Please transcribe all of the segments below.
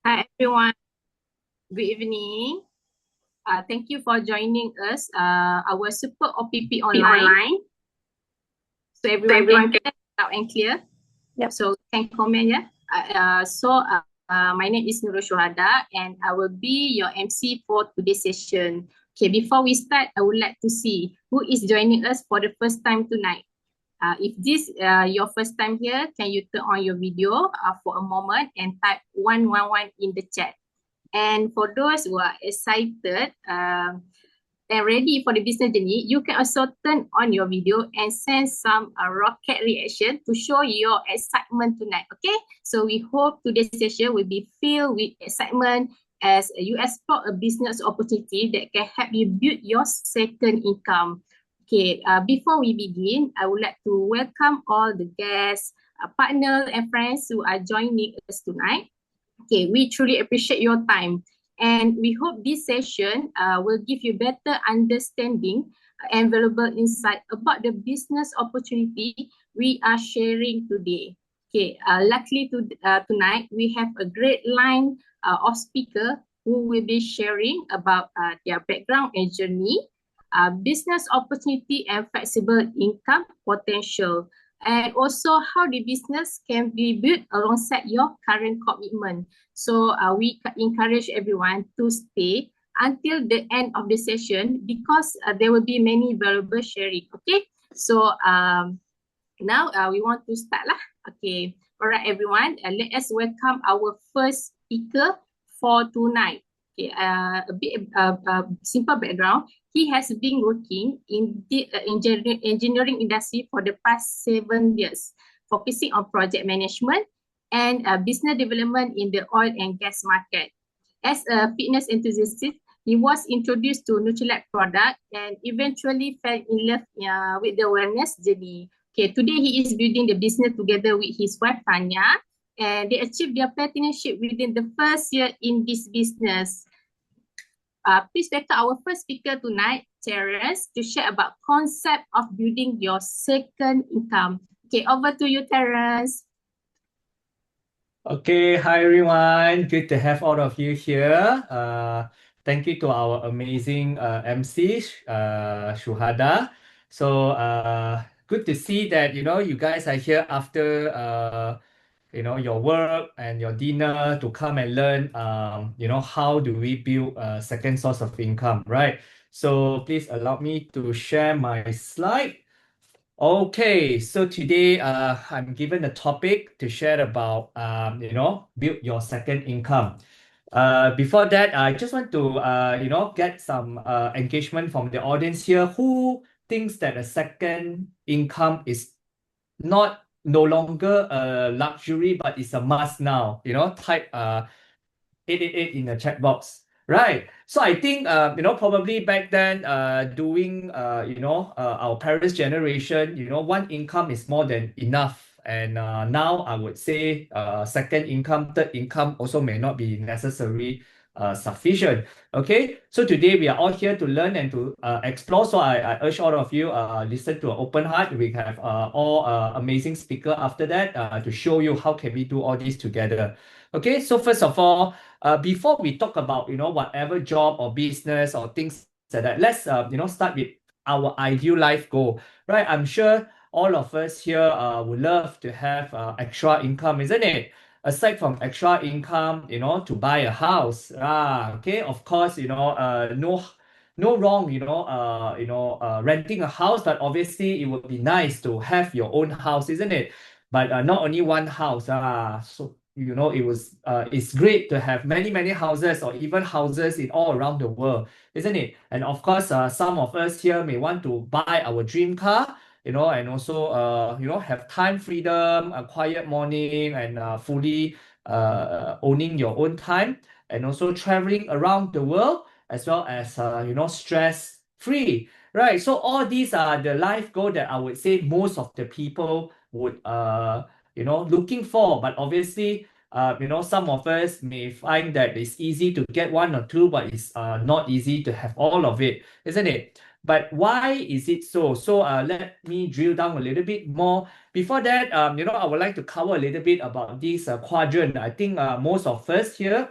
Hi everyone, good evening. Thank you for joining us, our Super OPP online. So everyone can hear loud and clear. Yep. So can comment, yeah. My name is Nurul Shuhada, and I will be your MC for today's session. Okay, before we start, I would like to see who is joining us for the first time tonight. If this your first time here, can you turn on your video for a moment and type 111 in the chat? And for those who are excited and ready for the business journey, you can also turn on your video and send some rocket reaction to show your excitement tonight. Okay, so we hope today's session will be filled with excitement as you explore a business opportunity that can help you build your second income. Okay, before we begin, I would like to welcome all the guests, partners, and friends who are joining us tonight. Okay, we truly appreciate your time, and we hope this session will give you better understanding and valuable insight about the business opportunity we are sharing today. Okay, luckily tonight we have a great line of speaker who will be sharing about their background and journey, business opportunity and flexible income potential, and also how the business can be built alongside your current commitment. So we encourage everyone to stay until the end of the session because there will be many valuable sharing. Okay, so now we want to start lah. Okay, all right everyone, let us welcome our first speaker for tonight. Okay, a bit simple background. He has been working in the engineering industry for the past 7 years, focusing on project management and business development in the oil and gas market. As a fitness enthusiast, he was introduced to Nutrilite product and eventually fell in love with the wellness journey. Okay, today he is building the business together with his wife Tanya, and they achieved their partnership within the first year in this business. Please welcome our first speaker tonight, Terence, to share about concept of building your second income. Okay, over to you, Terence. Okay, hi everyone. Good to have all of you here. Thank you to our amazing MC, Shuhada. So good to see that you guys are here after your work and your dinner to come and learn how do we build a second source of income, right? So please allow me to share my slide. Okay, so today I'm given a topic to share about build your second income. Before that, I just want to get some engagement from the audience here. Who thinks that a second income is no longer a luxury, but it's a must now? Type 888 in the chat box. Right. So I think probably back then doing our parents' generation, one income is more than enough. And now I would say second income, third income also may not be necessary sufficient. Okay. So today we are all here to learn and to explore. So I urge all of you listen to an open heart. We have all amazing speaker after that to show you how can we do all this together. Okay. So first of all, before we talk about whatever job or business or things like that, let's start with our ideal life goal, right? I'm sure all of us here would love to have extra income, isn't it? Aside from extra income, to buy a house. Okay, of course, no wrong, renting a house, but obviously it would be nice to have your own house, isn't it? But not only one house. So it's great to have many houses or even houses in all around the world, isn't it? And of course, some of us here may want to buy our dream car, and also have time freedom, a quiet morning, and fully owning your own time, and also traveling around the world as well as stress free, right? So all these are the life goal that I would say most of the people would looking for. But obviously some of us may find that it's easy to get one or two, but it's not easy to have all of it, isn't it? But why is it so? So let me drill down a little bit more. Before that, I would like to cover a little bit about this quadrant. I think most of us here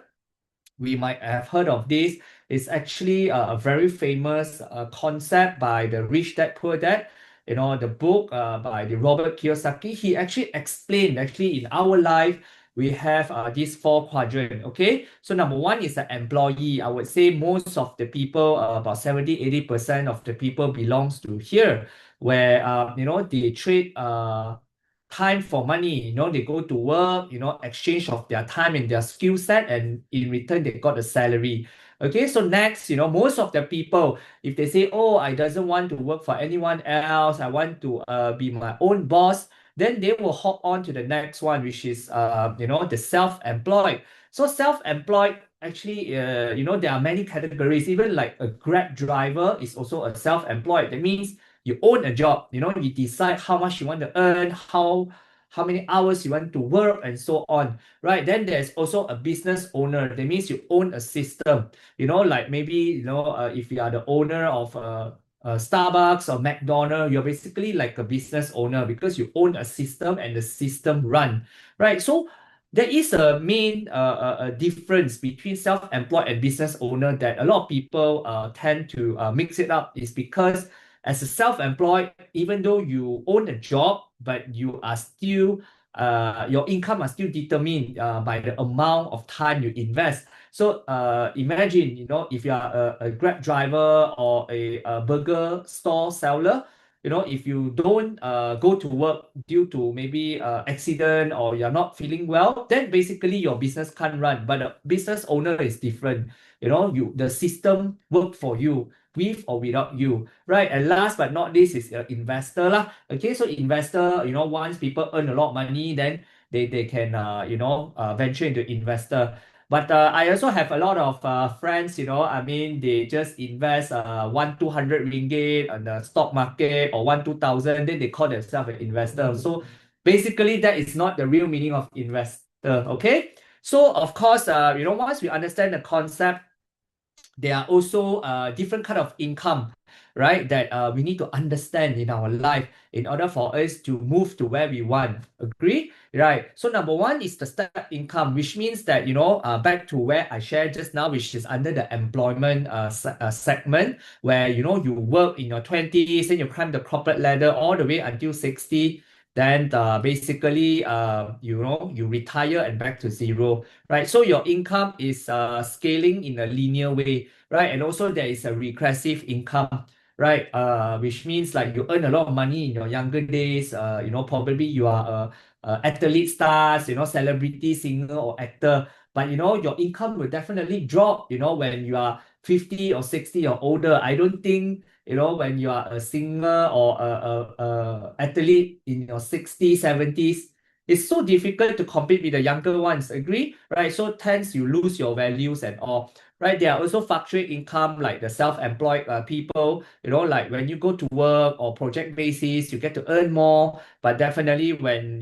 we might have heard of this. It's actually a very famous concept by the Rich Dad Poor Dad. The book by the Robert Kiyosaki. He actually explained actually in our life we have these four quadrant. Okay, so number one is the employee. I would say most of the people, about 70-80% of the people belongs to here, where they trade time for money. They go to work, exchange of their time and their skill set, and in return they got a salary. Okay, so next, most of the people, if they say, oh, I doesn't want to work for anyone else, I want to be my own boss, then they will hop on to the next one, which is the self-employed. So self-employed, actually, there are many categories. Even like a Grab driver is also a self-employed. That means you own a job. You decide how much you want to earn, how many hours you want to work, and so on, right? Then there's also a business owner. That means you own a system. Like maybe if you are the owner of Starbucks or McDonald's, you're basically like a business owner because you own a system and the system run, right? So there is a main difference between self-employed and business owner that a lot of people tend to mix it up. Is because as a self-employed, even though you own a job, but you are still your income are still determined by the amount of time you invest. So imagine, if you are a Grab driver or a burger store seller, if you don't go to work due to maybe accident or you're not feeling well, then basically your business can't run. But a business owner is different. The system work for you with or without you, right? And last but not least is investor lah. Okay, so investor, once people earn a lot of money, then they can venture into investor. But I also have a lot of friends, I mean, they just invest 1-200 ringgit on the stock market, or 1-2,000, then they call themselves an investor. So basically, that is not the real meaning of investor. Okay, so of course, once we understand the concept, there are also different kind of income, right, that we need to understand in our life in order for us to move to where we want. Agree? Right. So number one is the step income, which means that, back to where I shared just now, which is under the employment segment, where, you work in your 20s, then you climb the corporate ladder all the way until 60. Then basically, you retire and back to zero, right? So your income is scaling in a linear way, right? And also there is a regressive income, right? Which means like you earn a lot of money in your younger days. Probably you are a athlete stars, celebrity singer or actor, but your income will definitely drop, when you are 50 or 60 or older. I don't think, when you are a singer or a athlete in your 60s, 70s, it's so difficult to compete with the younger ones. Agree? Right? So hence you lose your values and all. Right? There are also fluctuate income like the self-employed people. Like when you go to work or project basis, you get to earn more. But definitely when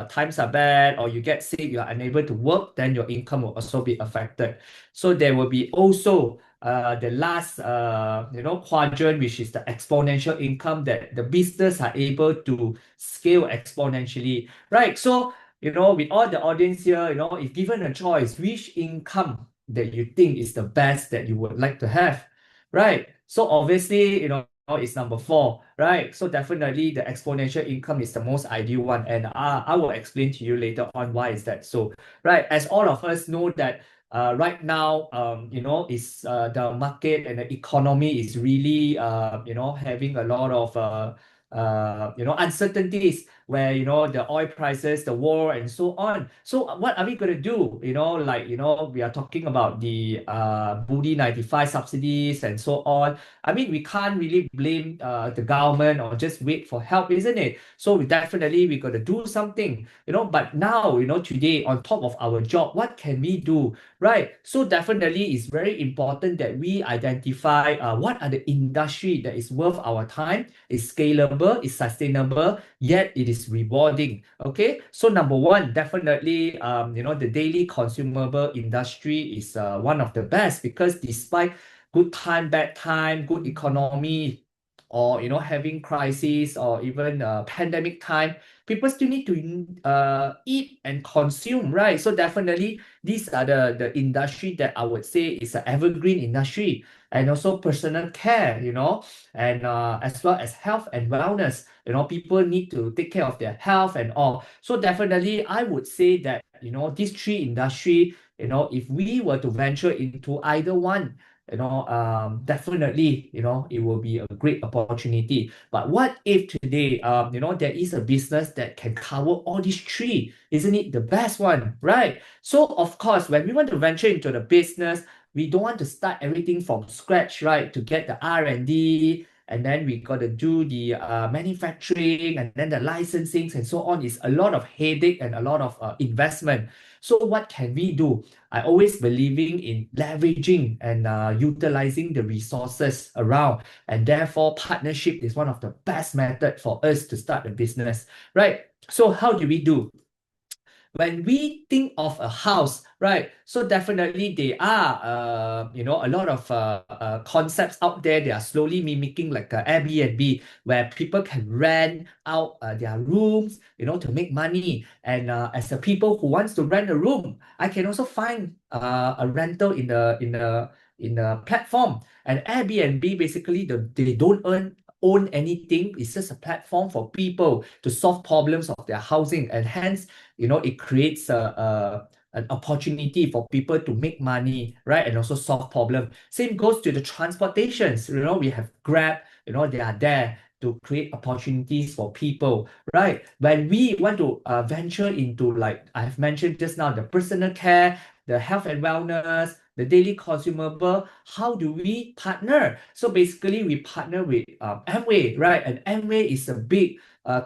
times are bad or you get sick, you are unable to work, then your income will also be affected. So there will be also the last quadrant, which is the exponential income, that the business are able to scale exponentially, right? So with all the audience here, if given a choice, which income that you think is the best that you would like to have, right? So obviously, it's number four, right? So definitely the exponential income is the most ideal one, and I will explain to you later on why is that so, right? As all of us know that right now, is the market and the economy is really, having a lot of uncertainties, where the oil prices, the war, and so on. So what are we going to do? We are talking about the Budi 95 subsidies and so on. I mean, we can't really blame the government or just wait for help, isn't it? So we got to do something, but now, today, on top of our job, what can we do, right? So definitely it's very important that we identify what are the industry that is worth our time, is scalable, is sustainable, yet it is rewarding. Okay, so number one, definitely, the daily consumable industry is one of the best, because despite good time, bad time, good economy, or having crisis or even pandemic time, people still need to eat and consume, right? So definitely these are the industry that I would say is an evergreen industry. And also personal care, and as well as health and wellness. People need to take care of their health and all. So definitely I would say that these three industry, if we were to venture into either one, definitely, it will be a great opportunity. But what if today, there is a business that can cover all these three? Isn't it the best one, right? So of course, when we want to venture into the business, we don't want to start everything from scratch, right? To get the R&D, and then we got to do the manufacturing, and then the licensing and so on. Is a lot of headache and a lot of investment. So what can we do? I always believing in leveraging and utilizing the resources around, and therefore partnership is one of the best method for us to start a business, right? So how do we do? When we think of a house, right? So definitely there are, a lot of concepts out there. They are slowly mimicking like a Airbnb, where people can rent out their rooms, to make money. And as a people who wants to rent a room, I can also find a rental in the platform. And Airbnb basically they don't own anything. It's just a platform for people to solve problems of their housing, and hence it creates an opportunity for people to make money, right? And also solve problem. Same goes to the transportations. We have Grab, they are there to create opportunities for people, right? When we want to venture into, like I've mentioned just now, the personal care, the health and wellness, the daily consumable, how do we partner? So basically we partner with Amway, right? And Amway is a big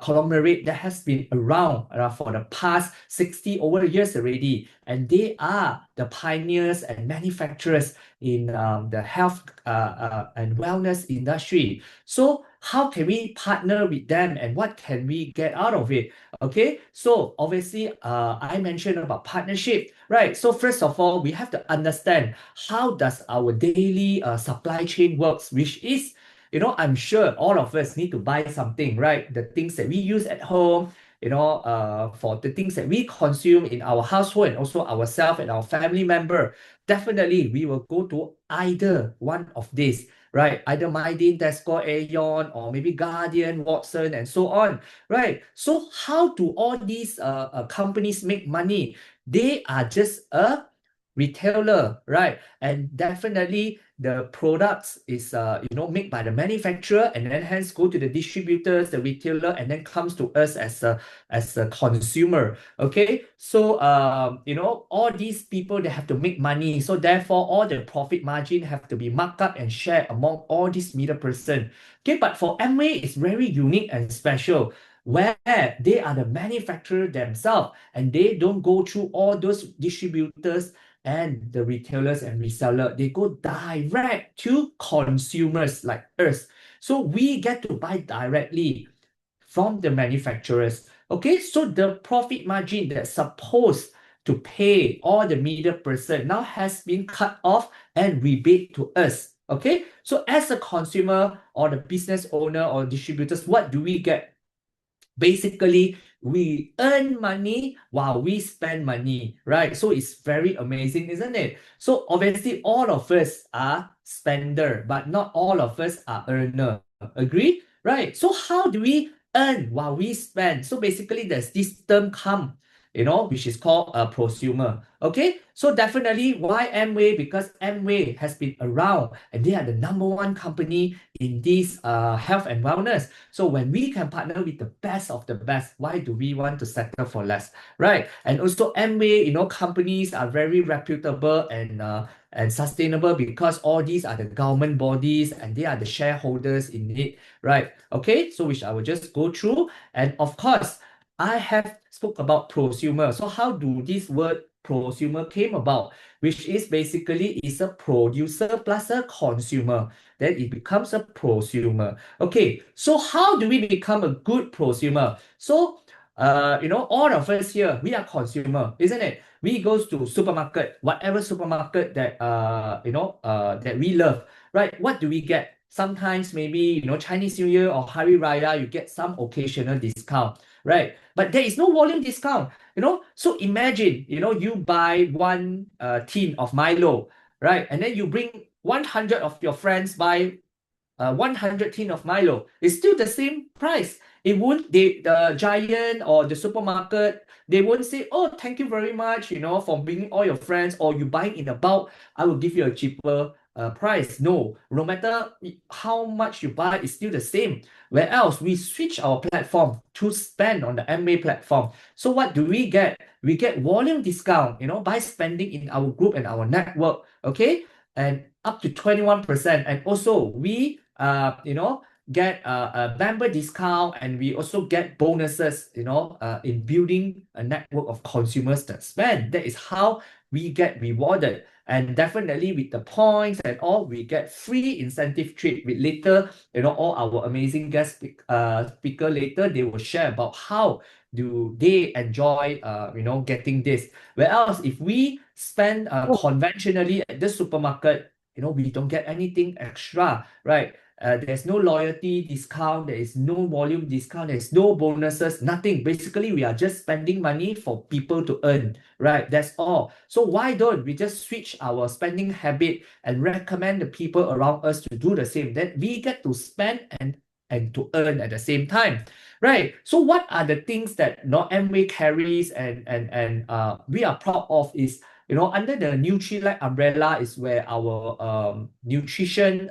conglomerate that has been around for the past 60 over years already. And they are the pioneers and manufacturers in the health and wellness industry. So how can we partner with them, and what can we get out of it? Okay, so obviously I mentioned about partnership, right? So first of all, we have to understand how does our daily supply chain works, which is, I'm sure all of us need to buy something, right? The things that we use at home, for the things that we consume in our household, and also ourselves and our family member. Definitely, we will go to either one of these, right? Either Mydin, Tesco, Aeon, or maybe Guardian, Watson, and so on, right? So how do all these companies make money? They are just a retailer, right? And definitely the products is made by the manufacturer, and then hence go to the distributors, the retailer, and then comes to us as a consumer. Okay, so all these people, they have to make money, so therefore all the profit margin have to be marked up and shared among all these middle person. Okay, but for Amway, it's very unique and special, where they are the manufacturer themselves, and they don't go through all those distributors and the retailers and reseller. They go direct to consumers like us. So we get to buy directly from the manufacturers. Okay, so the profit margin that's supposed to pay all the middle person now has been cut off and rebate to us. Okay, so as a consumer or the business owner or distributors, what do we get? Basically, we earn money while we spend money, right? So it's very amazing, isn't it? So obviously, all of us are spender, but not all of us are earner. Agree? Right? So how do we earn while we spend? So basically, there's this term come, which is called a prosumer. Okay, so definitely why Amway? Because Amway has been around, and they are the number one company in this health and wellness. So when we can partner with the best of the best, why do we want to settle for less, right? And also Amway, companies are very reputable and sustainable, because all these are the government bodies and they are the shareholders in it, right? Okay, so which I will just go through. And of course, I have spoke about prosumer. So how do this word prosumer came about? Which is basically is a producer plus a consumer. Then it becomes a prosumer. Okay, so how do we become a good prosumer? So all of us here, we are consumer, isn't it? We goes to supermarket, whatever supermarket that that we love, right? What do we get? Sometimes maybe, Chinese New Year or Hari Raya, you get some occasional discount, right? But there is no volume discount, So imagine, you buy one tin of Milo, right? And then you bring 100 of your friends buy 100 tin of Milo. It's still the same price. It won't, the giant or the supermarket, they won't say, oh, thank you very much, for bringing all your friends, or you buying in a bulk, I will give you a cheaper price. No matter how much you buy, it's still the same. Where else we switch our platform to spend on the MA platform. So what do we get? We get volume discount, by spending in our group and our network, okay? And up to 21%. And also we get a member discount, and we also get bonuses, in building a network of consumers that spend. That is how we get rewarded. And definitely with the points and all, we get free incentive trip. With later, all our amazing guest speaker later, they will share about how do they enjoy getting this. Whereas if we spend conventionally at the supermarket, we don't get anything extra, right? There's no loyalty discount, there is no volume discount, there's no bonuses, nothing. Basically, we are just spending money for people to earn, right? That's all. So why don't we just switch our spending habit and recommend the people around us to do the same? Then we get to spend and to earn at the same time, right? So what are the things that Amway carries and we are proud of is, under the Nutrilite umbrella is where our nutrition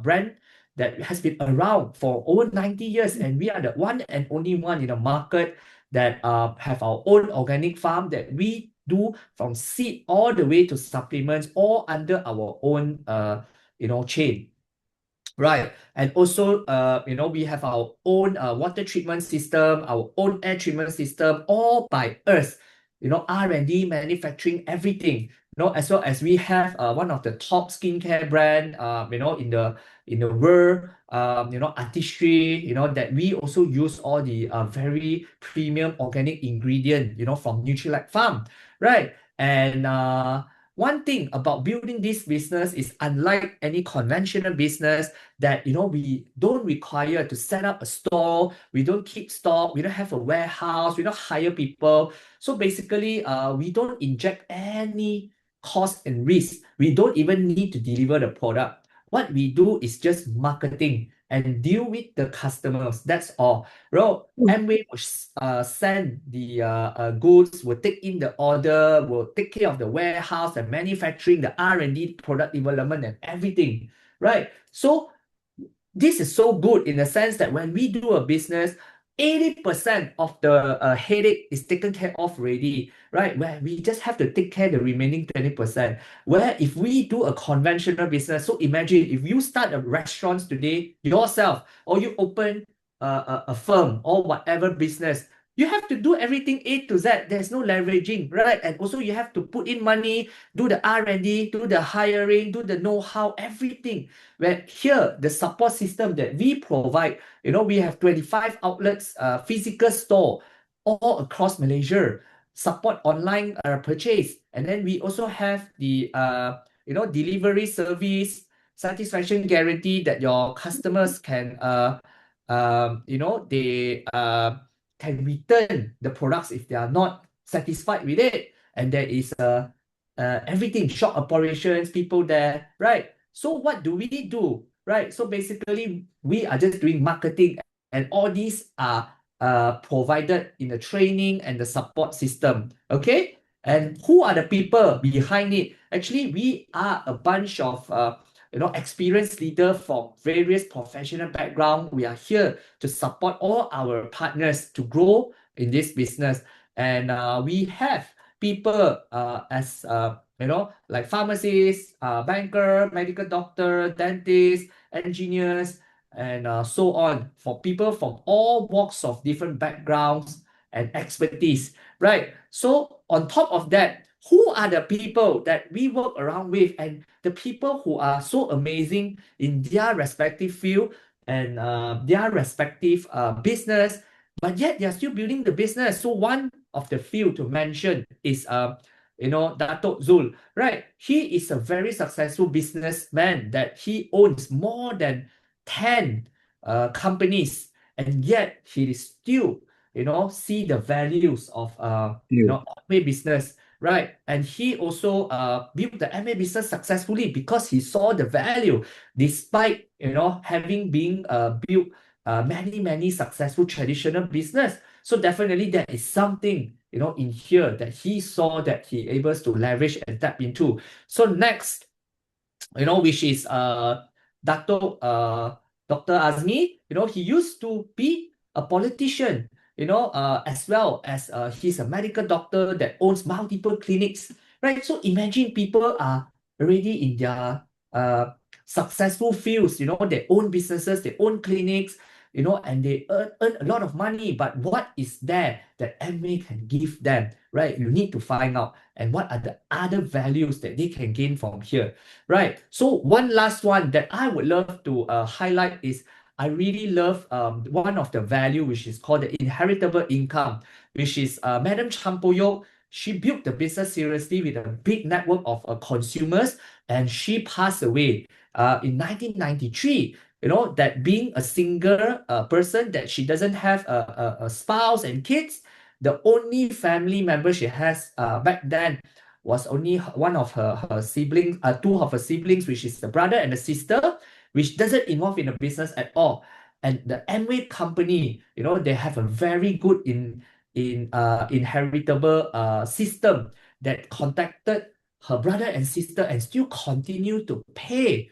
brand that has been around for over 90 years, and we are the one and only one in the market that have our own organic farm that we do from seed all the way to supplements, all under our own chain. Right. And also, we have our own water treatment system, our own air treatment system, all by us, R&D, manufacturing, everything. As well as we have one of the top skincare brand, in the world, artistry, that we also use all the very premium organic ingredient, from Nutrilite Farm, right? And one thing about building this business is, unlike any conventional business, that we don't require to set up a store, we don't keep stock, we don't have a warehouse, we don't hire people. So basically, we don't inject any cost and risk. We don't even need to deliver the product. What we do is just marketing and deal with the customers. That's all. Amway will send the goods, will take in the order, will take care of the warehouse and manufacturing, the R&D, product development, and everything, right? So this is so good in the sense that when we do a business, 80% of the headache is taken care of already, right? Where we just have to take care of the remaining 20%. Where if we do a conventional business, so imagine if you start a restaurant today yourself, or you open a firm or whatever business, you have to do everything A to Z. There's no leveraging, right? And also you have to put in money, do the R&D, do the hiring, do the know-how, everything. Where here, the support system that we provide, we have 25 outlets, physical store all across Malaysia, support online purchase. And then we also have the, delivery service, satisfaction guarantee that your customers can, they can return the products if they are not satisfied with it. And there is everything, shop operations, people there, right? So what do we do, right? So basically, we are just doing marketing, and all these are provided in the training and the support system, okay? And who are the people behind it? Actually, we are a bunch of experienced leaders from various professional backgrounds. We are here to support all our partners to grow in this business. And we have people as like pharmacists, banker, medical doctor, dentist, engineers, and so on, for people from all walks of different backgrounds and expertise, right? So on top of that, who are the people that we work around with, and the people who are so amazing in their respective field and their respective business, but yet they're still building the business. So one of the few to mention is Dato Zul, right? He is a very successful businessman that he owns more than 10 companies, and yet he is still, see the values of, MA business, right? And he also built the MA business successfully because he saw the value, despite, having been built many successful traditional business. So definitely there is something, in here that he saw that he able to leverage and tap into. So next, which is Dr. Azmi, he used to be a politician, as well as he's a medical doctor that owns multiple clinics, right? So imagine people are already in their successful fields, they own businesses, they own clinics, and they earn a lot of money. But what is there that MA can give them, right? You need to find out. And what are the other values that they can gain from here? Right. So one last one that I would love to highlight is I really love one of the value which is called the inheritable income, which is Madam Champoyo. She built the business seriously with a big network of consumers, and she passed away in 1993. That being a single person, that she doesn't have a spouse and kids, the only family member she has back then was only one of her siblings, two of her siblings, which is the brother and the sister, which doesn't involve in the business at all. And the Amway company, they have a very good inheritable system that contacted her brother and sister and still continue to pay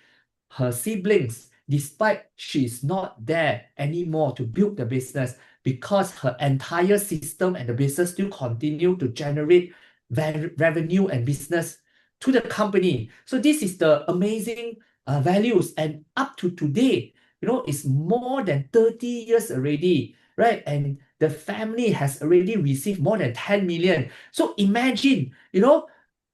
her siblings despite she's not there anymore to build the business, because her entire system and the business still continue to generate revenue and business to the company. So this is the amazing values, and up to today, it's more than 30 years already, right? And the family has already received more than 10 million. So imagine,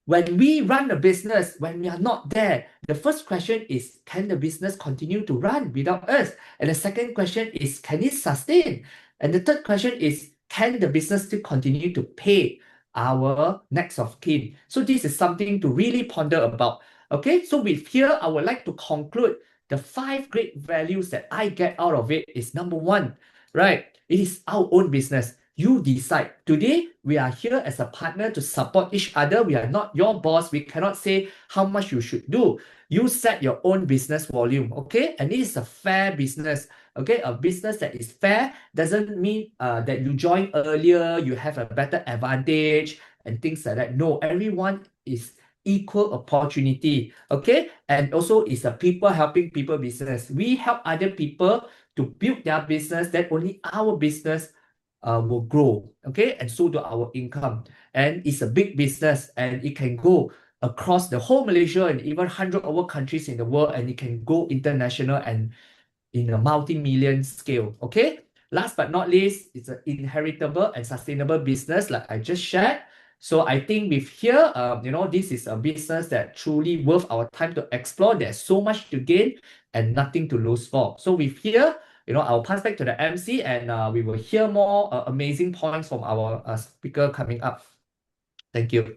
when we run a business, when we are not there, the first question is, can the business continue to run without us? And the second question is, can it sustain? And the third question is, can the business still continue to pay our next of kin? So this is something to really ponder about. Okay, so with here, I would like to conclude the 5 great values that I get out of it is: number 1, right? It is our own business. You decide. Today, we are here as a partner to support each other. We are not your boss. We cannot say how much you should do. You set your own business volume, okay? And it is a fair business, okay? A business that is fair doesn't mean that you join earlier, you have a better advantage and things like that. No, everyone is equal opportunity, okay? And also, it's a people helping people business. We help other people to build their business, that only our business will grow, okay? And so do our income. And it's a big business, and it can go across the whole Malaysia and even 100 over countries in the world, and it can go international and in a multi-million scale, okay? Last but not least, it's an inheritable and sustainable business like I just shared. So I think with here, this is a business that truly worth our time to explore. There's so much to gain and nothing to lose for. So with here, I'll pass back to the MC, and we will hear more amazing points from our speaker coming up. Thank you.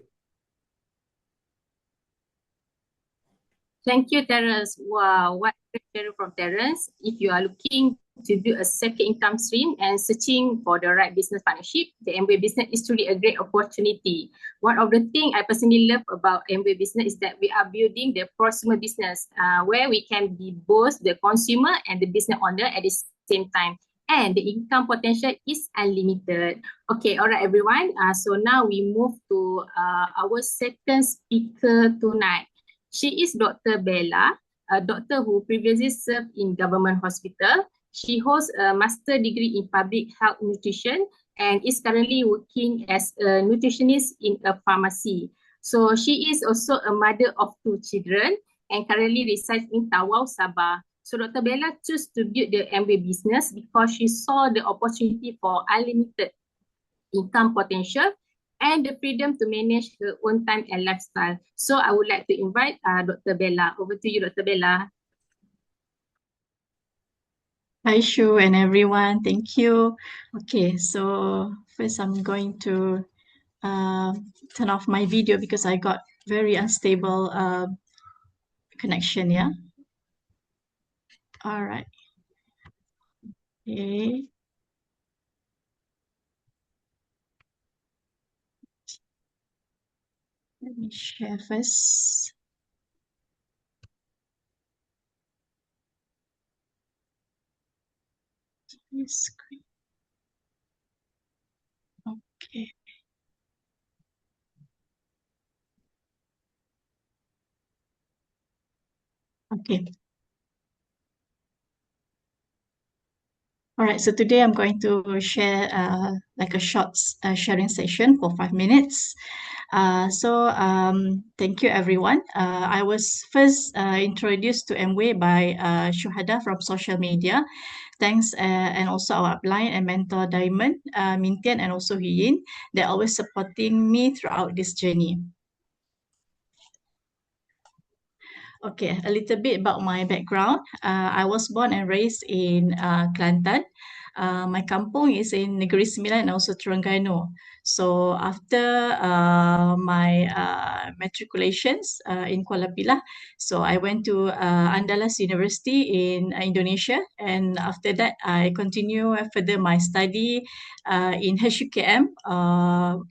Thank you, Terence. Wow, what a sharing from Terence. If you are looking to build a second income stream and searching for the right business partnership, the Amway business is truly a great opportunity. One of the things I personally love about Amway business is that we are building the prosumer business, where we can be both the consumer and the business owner at the same time. And the income potential is unlimited. Okay, all right, everyone. So now we move to our second speaker tonight. She is Dr. Bella, a doctor who previously served in government hospital. She holds a master degree in public health nutrition and is currently working as a nutritionist in a pharmacy. So she is also a mother of 2 children and currently resides in Tawau, Sabah. So Dr. Bella chose to build the Amway business because she saw the opportunity for unlimited income potential and the freedom to manage her own time and lifestyle. So I would like to invite Dr. Bella. Over to you, Dr. Bella. Hi, Shu and everyone. Thank you. Okay, so first I'm going to turn off my video because I got very unstable connection, yeah? All right. Okay. Let me share first. Screen. Okay. Okay. All right. So today I'm going to share like a short sharing session for 5 minutes. Thank you everyone. I was first introduced to Amway by Shuhada from social media. Thanks and also our upline and mentor Diamond, Mintian and also Huyin. They're always supporting me throughout this journey. Okay, a little bit about my background. I was born and raised in Kelantan. My kampung is in Negeri Sembilan and also Terengganu. So after my matriculations in Kuala Pilah, so I went to Andalas University in Indonesia, and after that I continue further my study in HUKM,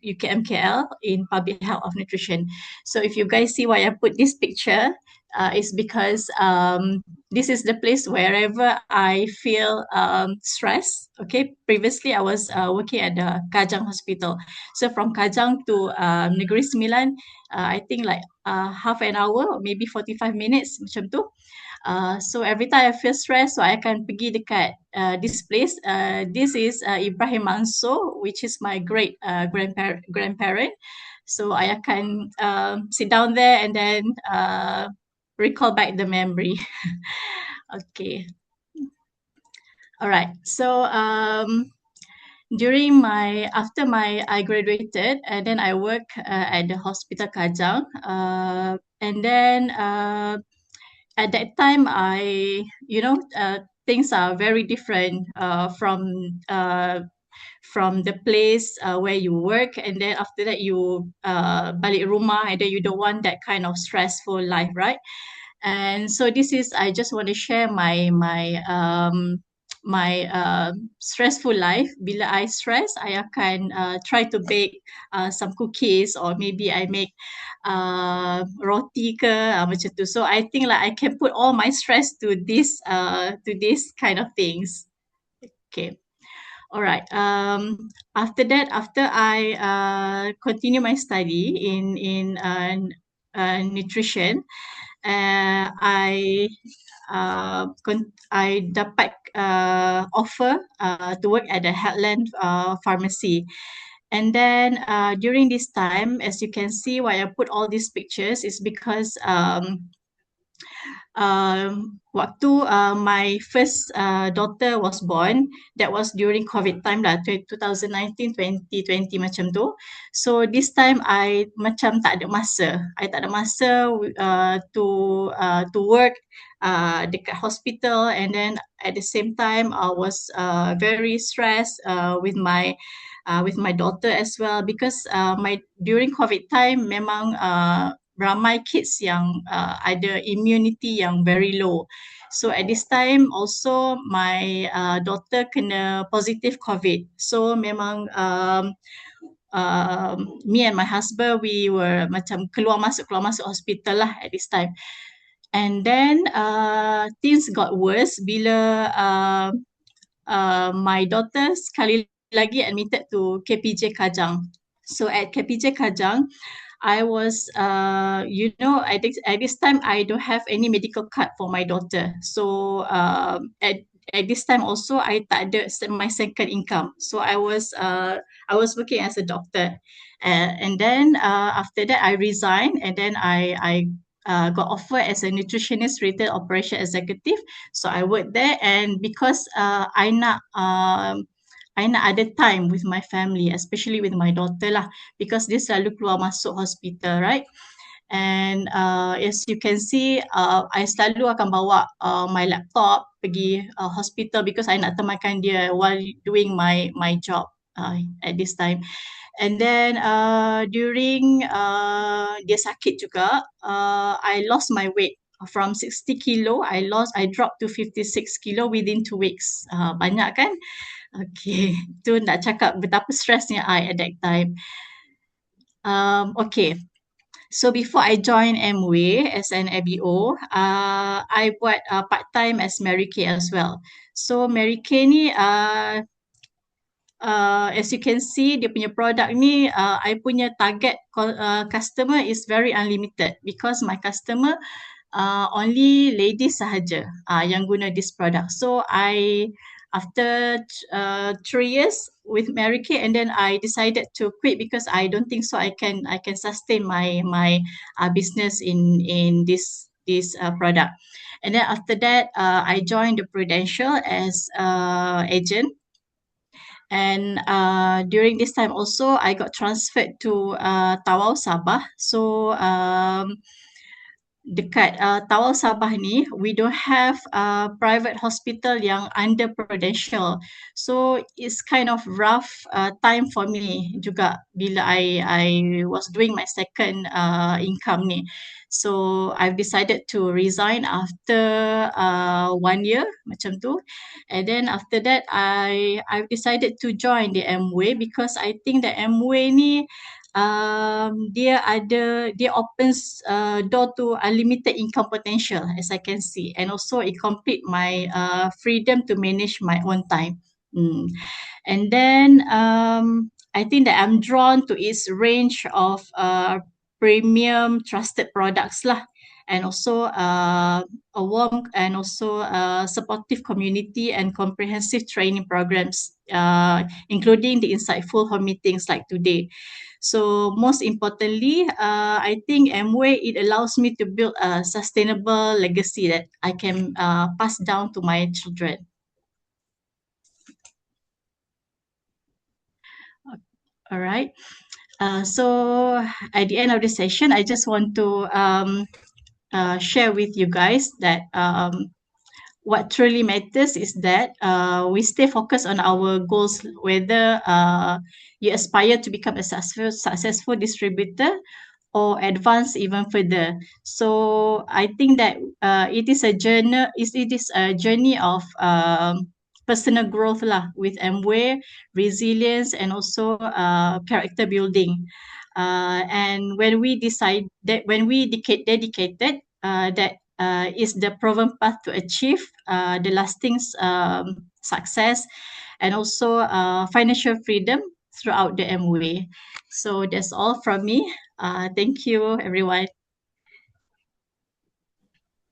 UKM KL in Public Health of Nutrition. So if you guys see why I put this picture, is because this is the place wherever I feel stress. Okay, previously I was working at the Kajang Hospital. So from Kajang to Negeri Sembilan, I think like half an hour or maybe 45 minutes macam tu. So every time I feel stressed, so I can pergi dekat this place. This is Ibrahim Manso, which is my great grandparent. So I akan sit down there and then recall back the memory. Okay. All right. So during my after my I graduated and then I work at the hospital Kajang. And then at that time I things are very different from the place where you work, and then after that you balik rumah, and then you don't want that kind of stressful life, right? And so this is I just want to share my stressful life. Bila I stress, I akan try to bake some cookies, or maybe I make roti ke macam tu. So I think like I can put all my stress to this kind of things. Okay. All right. After that, after I continue my study in nutrition, I I dapat offer to work at the Heartland Pharmacy. And then during this time, as you can see, why I put all these pictures is because waktu my first daughter was born, that was during COVID time lah, 2019, 2020 macam tu. So this time I macam tak ada masa. I tak ada masa to work dekat hospital, and then at the same time I was very stressed with my daughter as well, because my during COVID time memang ramai kids yang ada immunity yang very low. So at this time also my daughter kena positive COVID. So memang me and my husband, we were macam keluar masuk hospital lah at this time. And then things got worse bila my daughter sekali lagi admitted to KPJ Kajang. So at KPJ Kajang, I was, at this time, I don't have any medical card for my daughter. So at this time also, I tak ada my second income. So I was working as a doctor. And then after that, I resigned, and then I got offered as a nutritionist retail operation executive. So I worked there, and because I nak ada time with my family, especially with my daughter lah, because dia selalu keluar masuk hospital, right? And as you can see, I selalu akan bawa my laptop pergi hospital, because I nak temankan dia while doing my job at this time. And then during dia sakit juga, I lost my weight. from 60 kilo, I dropped to 56 kilo within 2 weeks. Banyak kan? Okay, tu nak cakap betapa stresnya I at that time. Okay, so before I joined Amway as an ABO, I buat part-time as Mary Kay as well. So Mary Kay ni, as you can see, dia punya produk ni, I punya target customer is very unlimited because my customer only ladies sahaja yang guna this product. So after 3 years with Mary Kay, and then I decided to quit because I don't think so I can sustain my business in this product. And then after that, I joined the Prudential as agent. And during this time also, I got transferred to Tawau Sabah. So dekat Tawau Sabah ni, we don't have private hospital yang under Prudential. So it's kind of rough time for me juga bila I was doing my second income ni. So I've decided to resign after 1 year macam tu. And then after that, I've decided to join the Amway because I think the Amway ni dia opens door to unlimited income potential as I can see, and also it complete my freedom to manage my own time. And then I think that I'm drawn to its range of premium trusted products lah, and also a warm and also supportive community and comprehensive training programs, including the insightful home meetings like today. So most importantly, I think Amway, it allows me to build a sustainable legacy that I can pass down to my children. All right. So at the end of the session, I just want to share with you guys that what truly matters is that we stay focused on our goals, whether you aspire to become a successful distributor or advance even further. So I think that it is a journey. It is a journey of personal growth lah, with Amway, resilience, and also character building. And when we decide that, when we dedicated, that is the proven path to achieve the lasting success and also financial freedom throughout the Amway. So that's all from me. Thank you, everyone.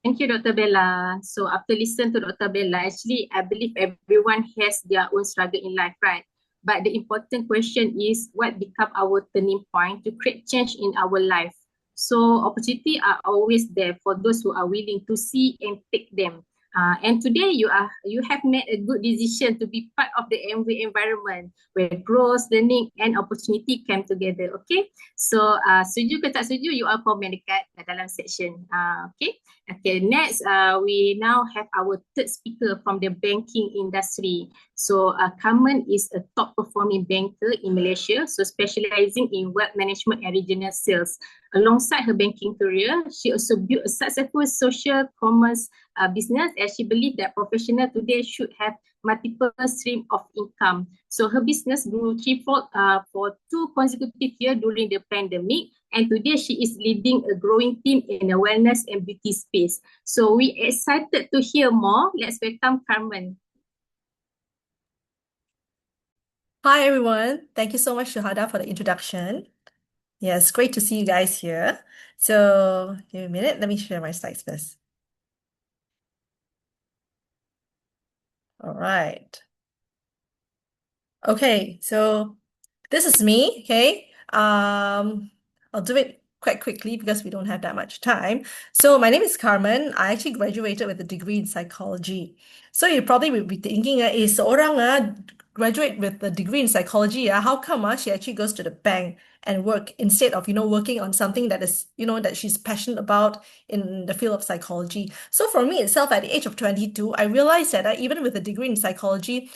Thank you, Dr. Bella. So after listen to Dr. Bella, actually, I believe everyone has their own struggle in life, right? But the important question is what become our turning point to create change in our life. So opportunity are always there for those who are willing to see and take them. And today you have made a good decision to be part of the Amway environment where growth, learning, and opportunity came together. Okay, so setuju ke tak setuju, you all comment dekat dalam section. Okay. Next, we now have our third speaker from the banking industry. So Carmen is a top performing banker in Malaysia, so specializing in wealth management and regional sales. Alongside her banking career, she also built a successful social commerce business, as she believed that professionals today should have multiple streams of income. So her business grew threefold for 2 consecutive years during the pandemic, and today she is leading a growing team in the wellness and beauty space. So we excited to hear more. Let's welcome Carmen. Hi, everyone. Thank you so much, Shuhada, for the introduction. Yes, great to see you guys here. So, give me a minute. Let me share my slides first. All right. Okay, so this is me, okay? I'll do it quite quickly because we don't have that much time. So my name is Carmen. I actually graduated with a degree in psychology. So you probably will be thinking, seorang graduate with a degree in psychology, how come she actually goes to the bank and work instead of, working on something that is, that she's passionate about in the field of psychology. So for me itself, at the age of 22, I realized that even with a degree in psychology,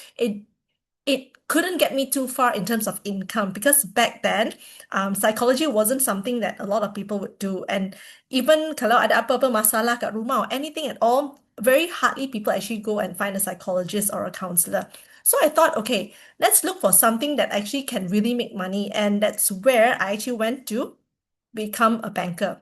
it couldn't get me too far in terms of income because back then, psychology wasn't something that a lot of people would do. And even kalau ada apa-apa masalah kat rumah or anything at all, very hardly people actually go and find a psychologist or a counselor. So I thought, okay, let's look for something that actually can really make money. And that's where I actually went to become a banker.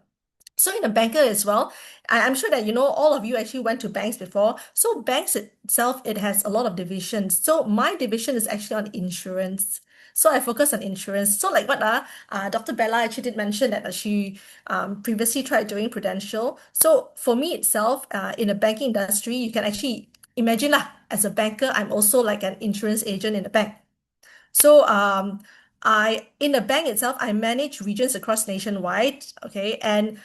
So in a banker as well, I'm sure that all of you actually went to banks before. So banks itself, it has a lot of divisions. So my division is actually on insurance. So I focus on insurance. So like what Dr. Bella actually did mention that she previously tried doing Prudential. So for me itself, in the banking industry, you can actually imagine lah, as a banker, I'm also like an insurance agent in the bank. So in the bank itself, I manage regions across nationwide. Okay, and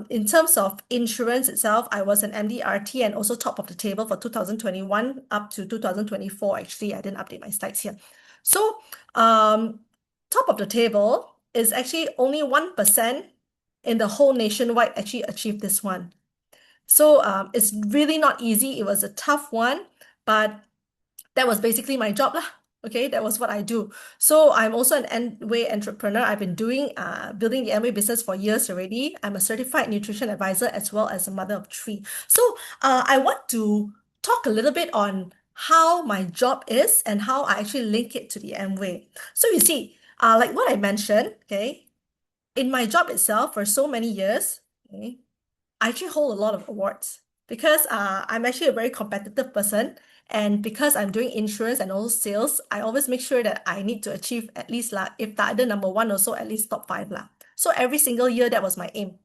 in terms of insurance itself, I was an MDRT and also top of the table for 2021 up to 2024. Actually, I didn't update my slides here. So top of the table is actually only 1% in the whole nationwide actually achieved this one. So it's really not easy. It was a tough one, but that was basically my job lah. Okay, that was what I do. So I'm also an Amway entrepreneur. I've been doing building the Amway business for years already. I'm a certified nutrition advisor as well as a mother of three. So I want to talk a little bit on how my job is and how I actually link it to the Amway. So you see, like what I mentioned, okay, in my job itself for so many years, okay, I actually hold a lot of awards because I'm actually a very competitive person. And because I'm doing insurance and also sales, I always make sure that I need to achieve at least lah, if the other number one also at least top 5 lah. So every single year, that was my aim.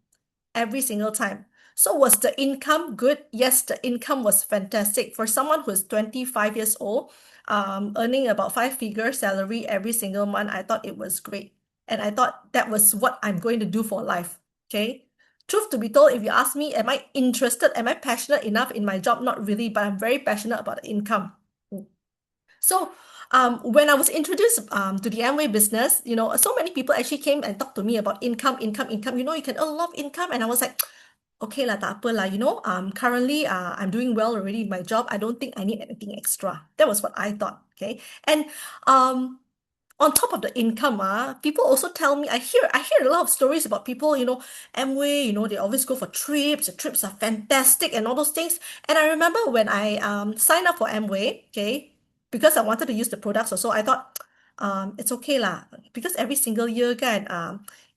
Every single time. So was the income good? Yes, the income was fantastic. For someone who's 25 years old, earning about 5-figure salary every single month, I thought it was great. And I thought that was what I'm going to do for life. Okay. Truth to be told, if you ask me, am I interested? Am I passionate enough in my job? Not really, but I'm very passionate about the income. So when I was introduced to the Amway business, so many people actually came and talked to me about income. You can earn a lot of income. And I was like, okay lah, tak apa lah, currently I'm doing well already in my job. I don't think I need anything extra. That was what I thought. Okay. And on top of the income, people also tell me, I hear a lot of stories about people, Amway, they always go for trips. The trips are fantastic and all those things. And I remember when I signed up for Amway, okay, because I wanted to use the products also, I thought it's okay lah. Because every single year, kan,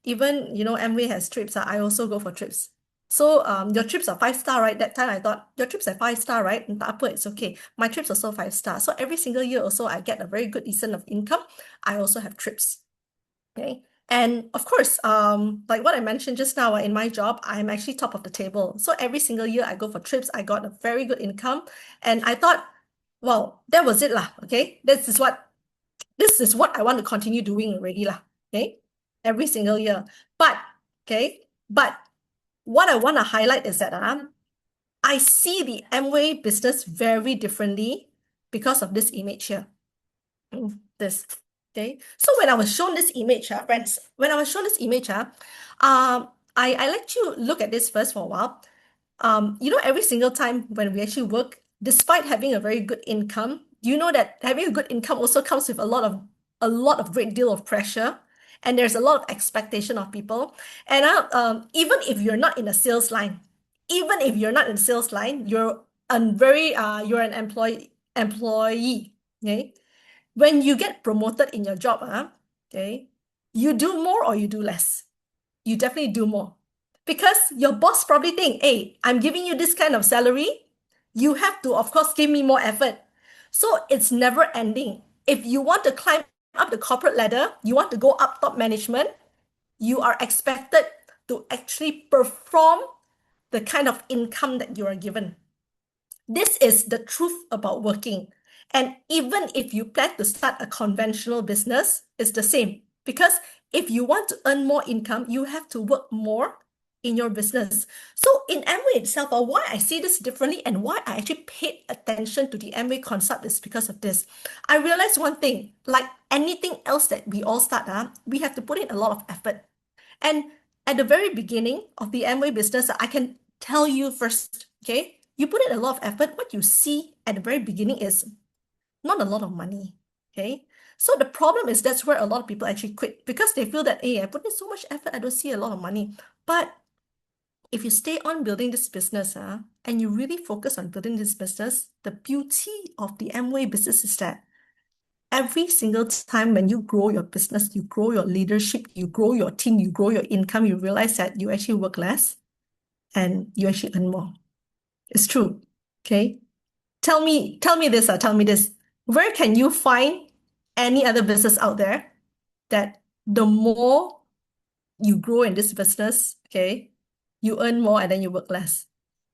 even Amway has trips, I also go for trips. So your trips are 5-star, right? That time I thought your trips are 5-star, right? Tak apa, it's okay. My trips are also 5-star. So every single year also I get a very good decent of income. I also have trips. Okay. And of course, like what I mentioned just now, in my job, I'm actually top of the table. So every single year I go for trips, I got a very good income. And I thought, well, that was it lah. Okay. This is what I want to continue doing already lah. Okay. Every single year. But what I want to highlight is that I see the Amway business very differently because of this image here. This. Okay. So when I was shown this image, friends, I let you look at this first for a while. Every single time when we actually work, despite having a very good income, you know that having a good income also comes with a lot of great deal of pressure, and there's a lot of expectation of people. And even if you're not in a sales line, you're you're an employee. Okay, when you get promoted in your job, okay, you do more or you do less. You definitely do more. Because your boss probably think, hey, I'm giving you this kind of salary. You have to, of course, give me more effort. So it's never ending. If you want to climb up the corporate ladder, you want to go up top management, you are expected to actually perform the kind of income that you are given. This is the truth about working. And even if you plan to start a conventional business, it's the same. Because if you want to earn more income, you have to work more in your business. So in Amway itself, why I see this differently and why I actually paid attention to the Amway concept is because of this. I realized one thing, like anything else that we all start, we have to put in a lot of effort. And at the very beginning of the Amway business, I can tell you first, okay, you put in a lot of effort. What you see at the very beginning is not a lot of money. Okay. So the problem is that's where a lot of people actually quit because they feel that, hey, I put in so much effort, I don't see a lot of money. But if you stay on building this business, and you really focus on building this business, the beauty of the Amway business is that every single time when you grow your business, you grow your leadership, you grow your team, you grow your income, you realize that you actually work less and you actually earn more. It's true. Okay. Tell me this, tell me this. Where can you find any other business out there that the more you grow in this business, okay, you earn more and then you work less?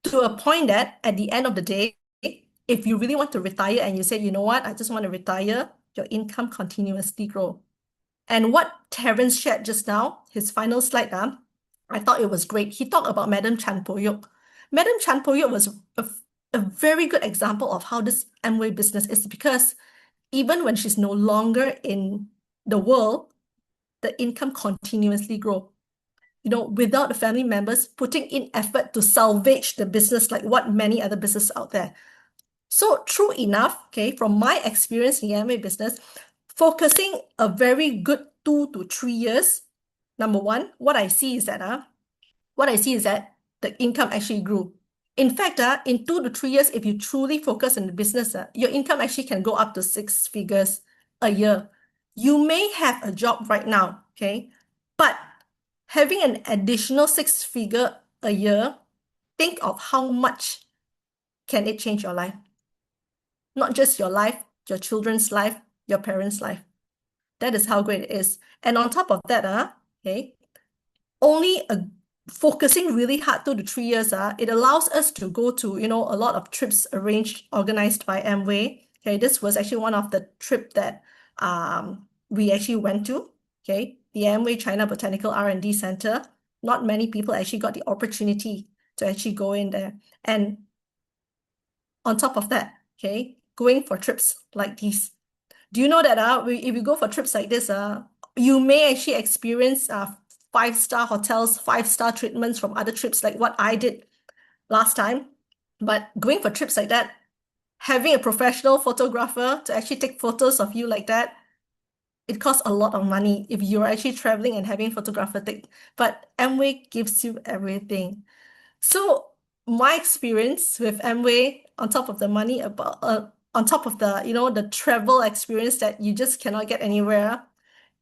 To a point that at the end of the day, if you really want to retire and you say, you know what, I just want to retire, your income continuously grow. And what Terence shared just now, his final slide, I thought it was great. He talked about Madam Chan Poyok. Madam Chan Poyok was a very good example of how this Amway business is because even when she's no longer in the world, the income continuously grow. You know, without the family members putting in effort to salvage the business like what many other businesses out there. So true enough, okay, from my experience in the Amway business, focusing a very good 2 to 3 years, number one, what I see is that the income actually grew. In fact, in 2 to 3 years, if you truly focus on the business, your income actually can go up to 6 figures a year. You may have a job right now, okay, but having an additional 6 figure a year, think of how much can it change your life. Not just your life, your children's life, your parents' life. That is how great it is. And on top of that, okay, only focusing really hard 2 to 3 years, it allows us to go to, you know, a lot of trips organized by Amway. Okay, this was actually one of the trip that we actually went to. Okay, the Amway China Botanical R&D Center. Not many people actually got the opportunity to actually go in there. And on top of that, okay, going for trips like these. Do you know that if you go for trips like this, you may actually experience 5-star hotels, 5-star treatments from other trips like what I did last time. But going for trips like that, having a professional photographer to actually take photos of you like that, it costs a lot of money if you're actually traveling and having a photographer take. But Amway gives you everything. So my experience with Amway, on top of the money, on top of the, you know, the travel experience that you just cannot get anywhere,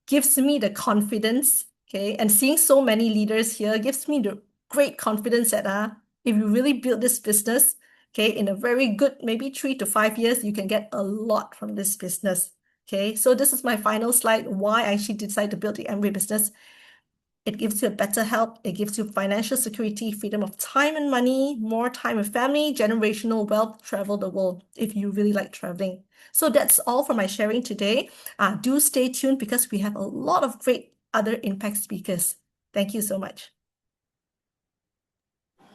gives me the confidence, okay? And seeing so many leaders here gives me the great confidence that if you really build this business, okay, in a very good, maybe 3 to 5 years, you can get a lot from this business. Okay, so this is my final slide, why I actually decided to build the Amway business. It gives you a better health. It gives you financial security, freedom of time and money, more time with family, generational wealth, travel the world if you really like traveling. So that's all for my sharing today. Do stay tuned because we have a lot of great other impact speakers. Thank you so much.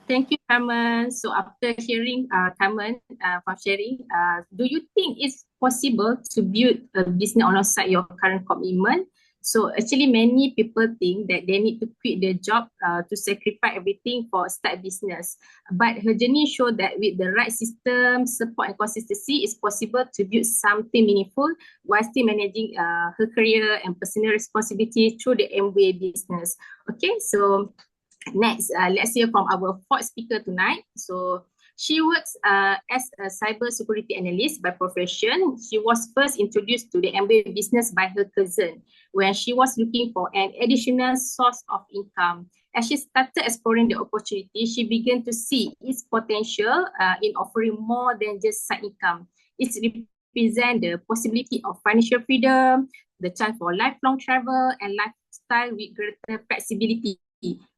Thank you, Carmen. So after hearing Carmen from sharing, do you think it's possible to build a business alongside your current commitment? So actually many people think that they need to quit their job to sacrifice everything for a start business. But her journey showed that with the right system, support and consistency, it's possible to build something meaningful while still managing her career and personal responsibility through the Amway business. Okay, so next, let's hear from our fourth speaker tonight. So she works as a cyber security analyst by profession. She was first introduced to the Amway business by her cousin when she was looking for an additional source of income. As she started exploring the opportunity, she began to see its potential in offering more than just side income. It represents the possibility of financial freedom, the chance for lifelong travel, and lifestyle with greater flexibility.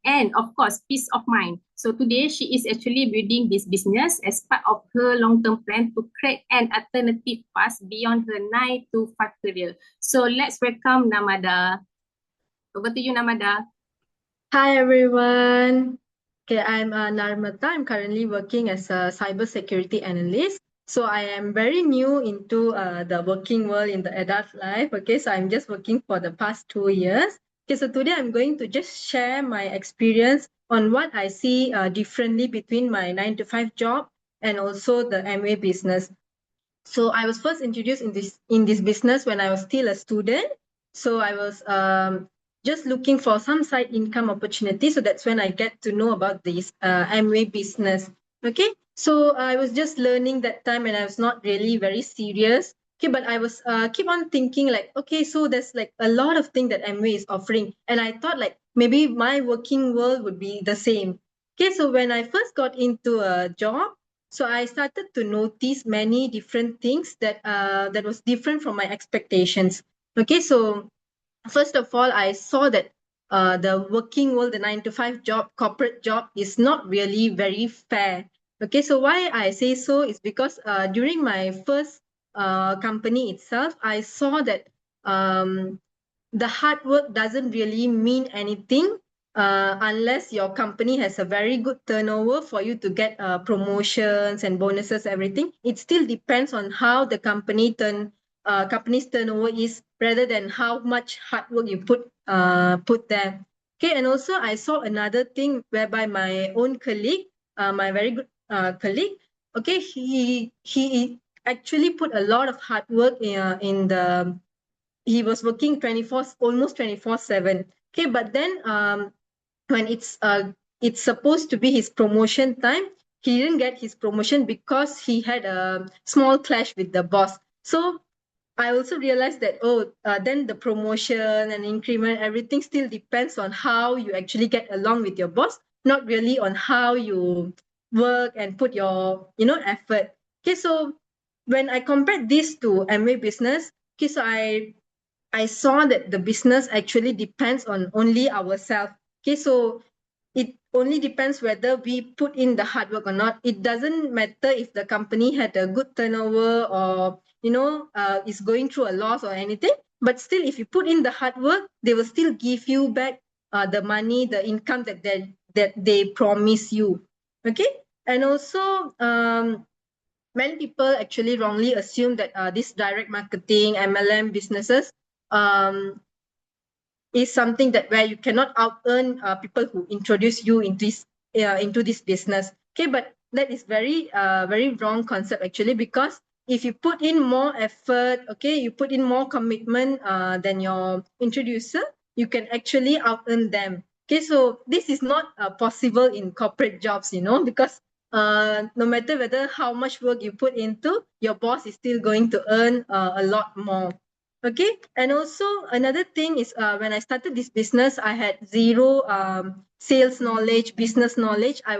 And of course, peace of mind. So today she is actually building this business as part of her long-term plan to create an alternative path beyond her 9 to 5 career. So let's welcome Namada. Over to you, Namada. Hi everyone. Okay, I'm Narmata. I'm currently working as a cybersecurity analyst. So I am very new into the working world in the adult life. Okay, so I'm just working for the past 2 years. Okay, so today I'm going to just share my experience on what I see differently between my 9 to 5 job and also the Amway business. So I was first introduced in this business when I was still a student. So I was just looking for some side income opportunity. So that's when I get to know about this Amway business. Okay, so I was just learning that time, and I was not really very serious. Okay, but I was keep on thinking like, okay, so there's like a lot of things that Amway is offering, and I thought like maybe my working world would be the same. Okay, so when I first got into a job, so I started to notice many different things that was different from my expectations. Okay, so first of all, I saw that the working world, the 9 to 5 job, corporate job, is not really very fair. Okay, so why I say so is because during my first company itself, I saw that um, the hard work doesn't really mean anything unless your company has a very good turnover for you to get promotions and bonuses, everything. It still depends on how the company's turnover is rather than how much hard work you put there. Okay, and also I saw another thing whereby my own colleague, my very good colleague, okay, he actually put a lot of hard work in the he was working 24 almost 24/7. Okay, but then when it's supposed to be his promotion time, he didn't get his promotion because he had a small clash with the boss. So I also realized that then the promotion and increment, everything still depends on how you actually get along with your boss, not really on how you work and put your effort. Okay, so when I compared this to Amway business, okay, so I saw that the business actually depends on only ourselves. Okay, so it only depends whether we put in the hard work or not. It doesn't matter if the company had a good turnover or is going through a loss or anything. But still, if you put in the hard work, they will still give you back the money, the income that they promise you. Okay, and also many people actually wrongly assume that this direct marketing MLM businesses um, is something that where you cannot out earn people who introduce you into this business. Okay, but that is very wrong concept actually, because if you put in more effort, okay, you put in more commitment than your introducer, you can actually out earn them. Okay, so this is not possible in corporate jobs, because no matter whether how much work you put into, your boss is still going to earn a lot more. Okay, and also another thing is when I started this business, I had zero sales knowledge, business knowledge. I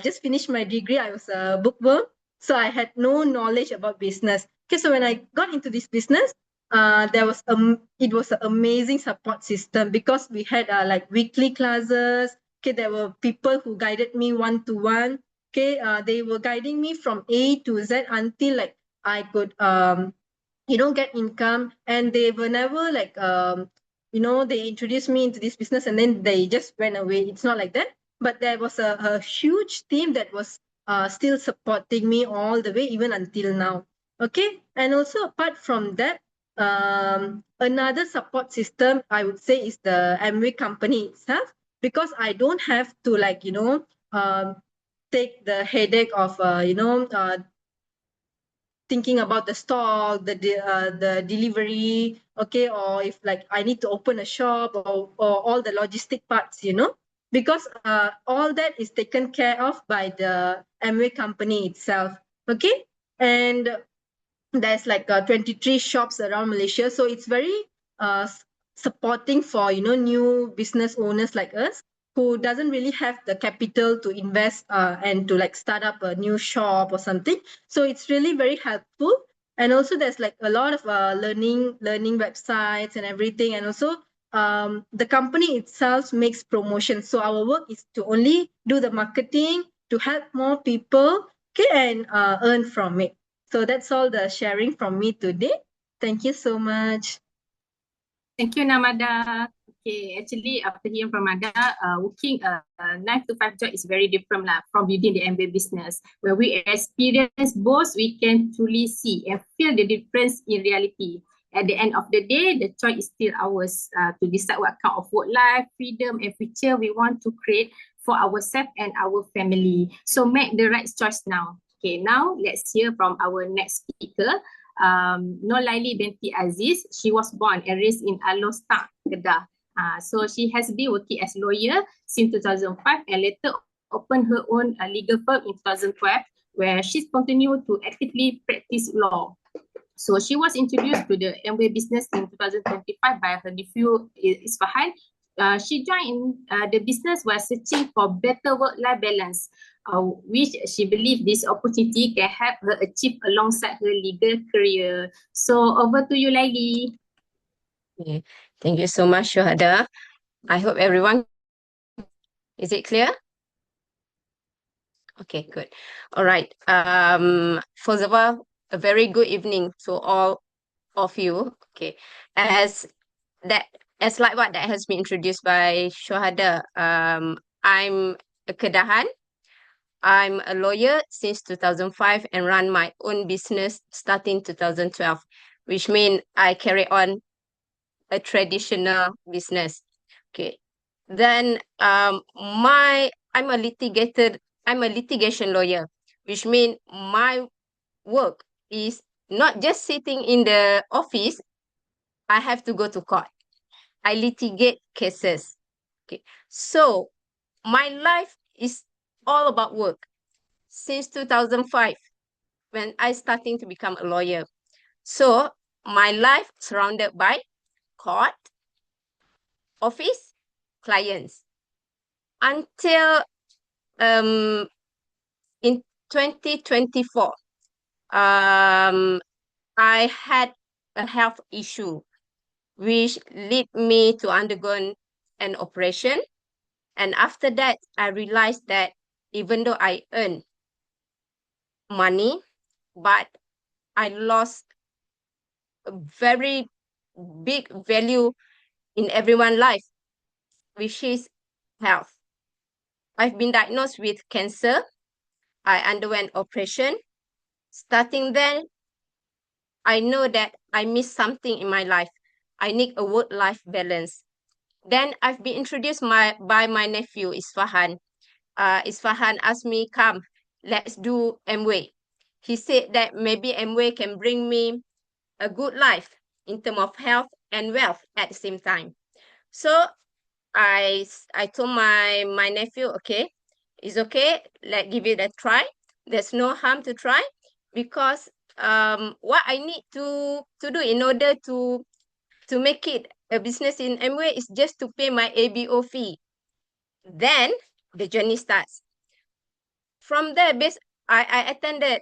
just finished my degree. I was a bookworm, so I had no knowledge about business. Okay, so when I got into this business, it was an amazing support system because we had like weekly classes. Okay, there were people who guided me one to one. Okay, they were guiding me from A to Z until like I could get income. And they were never like they introduced me into this business and then they just went away. It's not like that, but there was a huge team that was still supporting me all the way even until now. Okay, and also apart from that, another support system I would say is the Amway company itself, because I don't have to like take the headache of thinking about the stock, the delivery, okay, or if like I need to open a shop or all the logistic parts, because all that is taken care of by the Amway company itself, okay, and there's like 23 shops around Malaysia, so it's very supporting for new business owners like us who doesn't really have the capital to invest and to like start up a new shop or something. So it's really very helpful. And also there's like a lot of learning websites and everything. And also the company itself makes promotions, so our work is to only do the marketing to help more people, okay, and earn from it. So that's all the sharing from me today. Thank you so much. Thank you, Namada. Okay, actually, after hearing from Nada, working a 9 to 5 job is very different from within the MBA business. When we experience both, we can truly see and feel the difference in reality. At the end of the day, the choice is still ours to decide what kind of work life, freedom, and future we want to create for ourselves and our family. So make the right choice now. Okay, now let's hear from our next speaker. Nolaili binti Aziz. She was born and raised in Alostak, Kedah. So she has been working as lawyer since 2005 and later opened her own legal firm in 2012, where she's continued to actively practice law. So she was introduced to the Amway business in 2025 by her nephew Isfahan. She joined the business while searching for better work-life balance, which she believed this opportunity can help her achieve alongside her legal career. So over to you, Laili. Okay. Thank you so much, Shohada. I hope everyone, is it clear? Okay, good. All right. First of all, a very good evening to all of you. Okay. As as like what that has been introduced by Shohada, I'm a Kedahan. I'm a lawyer since 2005 and run my own business starting 2012, which means I carry on a traditional business. Okay. Then I'm a litigation lawyer, which means my work is not just sitting in the office. I have to go to court. I litigate cases. Okay. So my life is all about work since 2005 when I starting to become a lawyer. So my life surrounded by court, office, clients. Until in 2024, I had a health issue which led me to undergo an operation. And after that, I realized that even though I earn money, but I lost a very big value in everyone's life, which is health. I've been diagnosed with cancer. I underwent operation. Starting then, I know that I missed something in my life. I need a work-life balance. Then I've been introduced by my nephew, Isfahan. Isfahan asked me, come, let's do Amway. He said that maybe Amway can bring me a good life in terms of health and wealth at the same time. So I told my nephew, okay, it's okay, let's give it a try. There's no harm to try because what I need to do in order to make it a business in Amway is just to pay my ABO fee. Then the journey starts. From there, I attended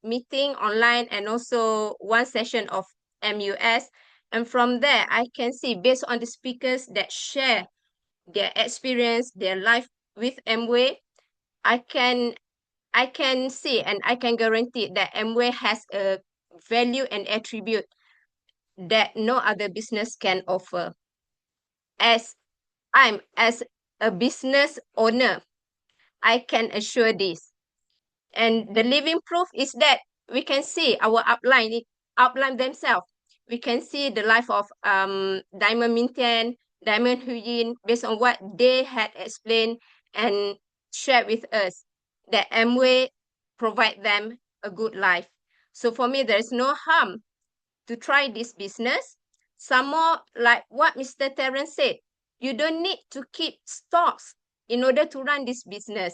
meeting online and also one session of MUS. And from there, I can see based on the speakers that share their experience, their life with Amway, I can see and I can guarantee that Amway has a value and attribute that no other business can offer. As a business owner, I can assure this. And the living proof is that we can see our upline themselves. We can see the life of Diamond Mintian, Diamond Huyin, based on what they had explained and shared with us, that Amway provide them a good life. So for me, there is no harm to try this business. Some more, like what Mr. Terence said, you don't need to keep stocks in order to run this business.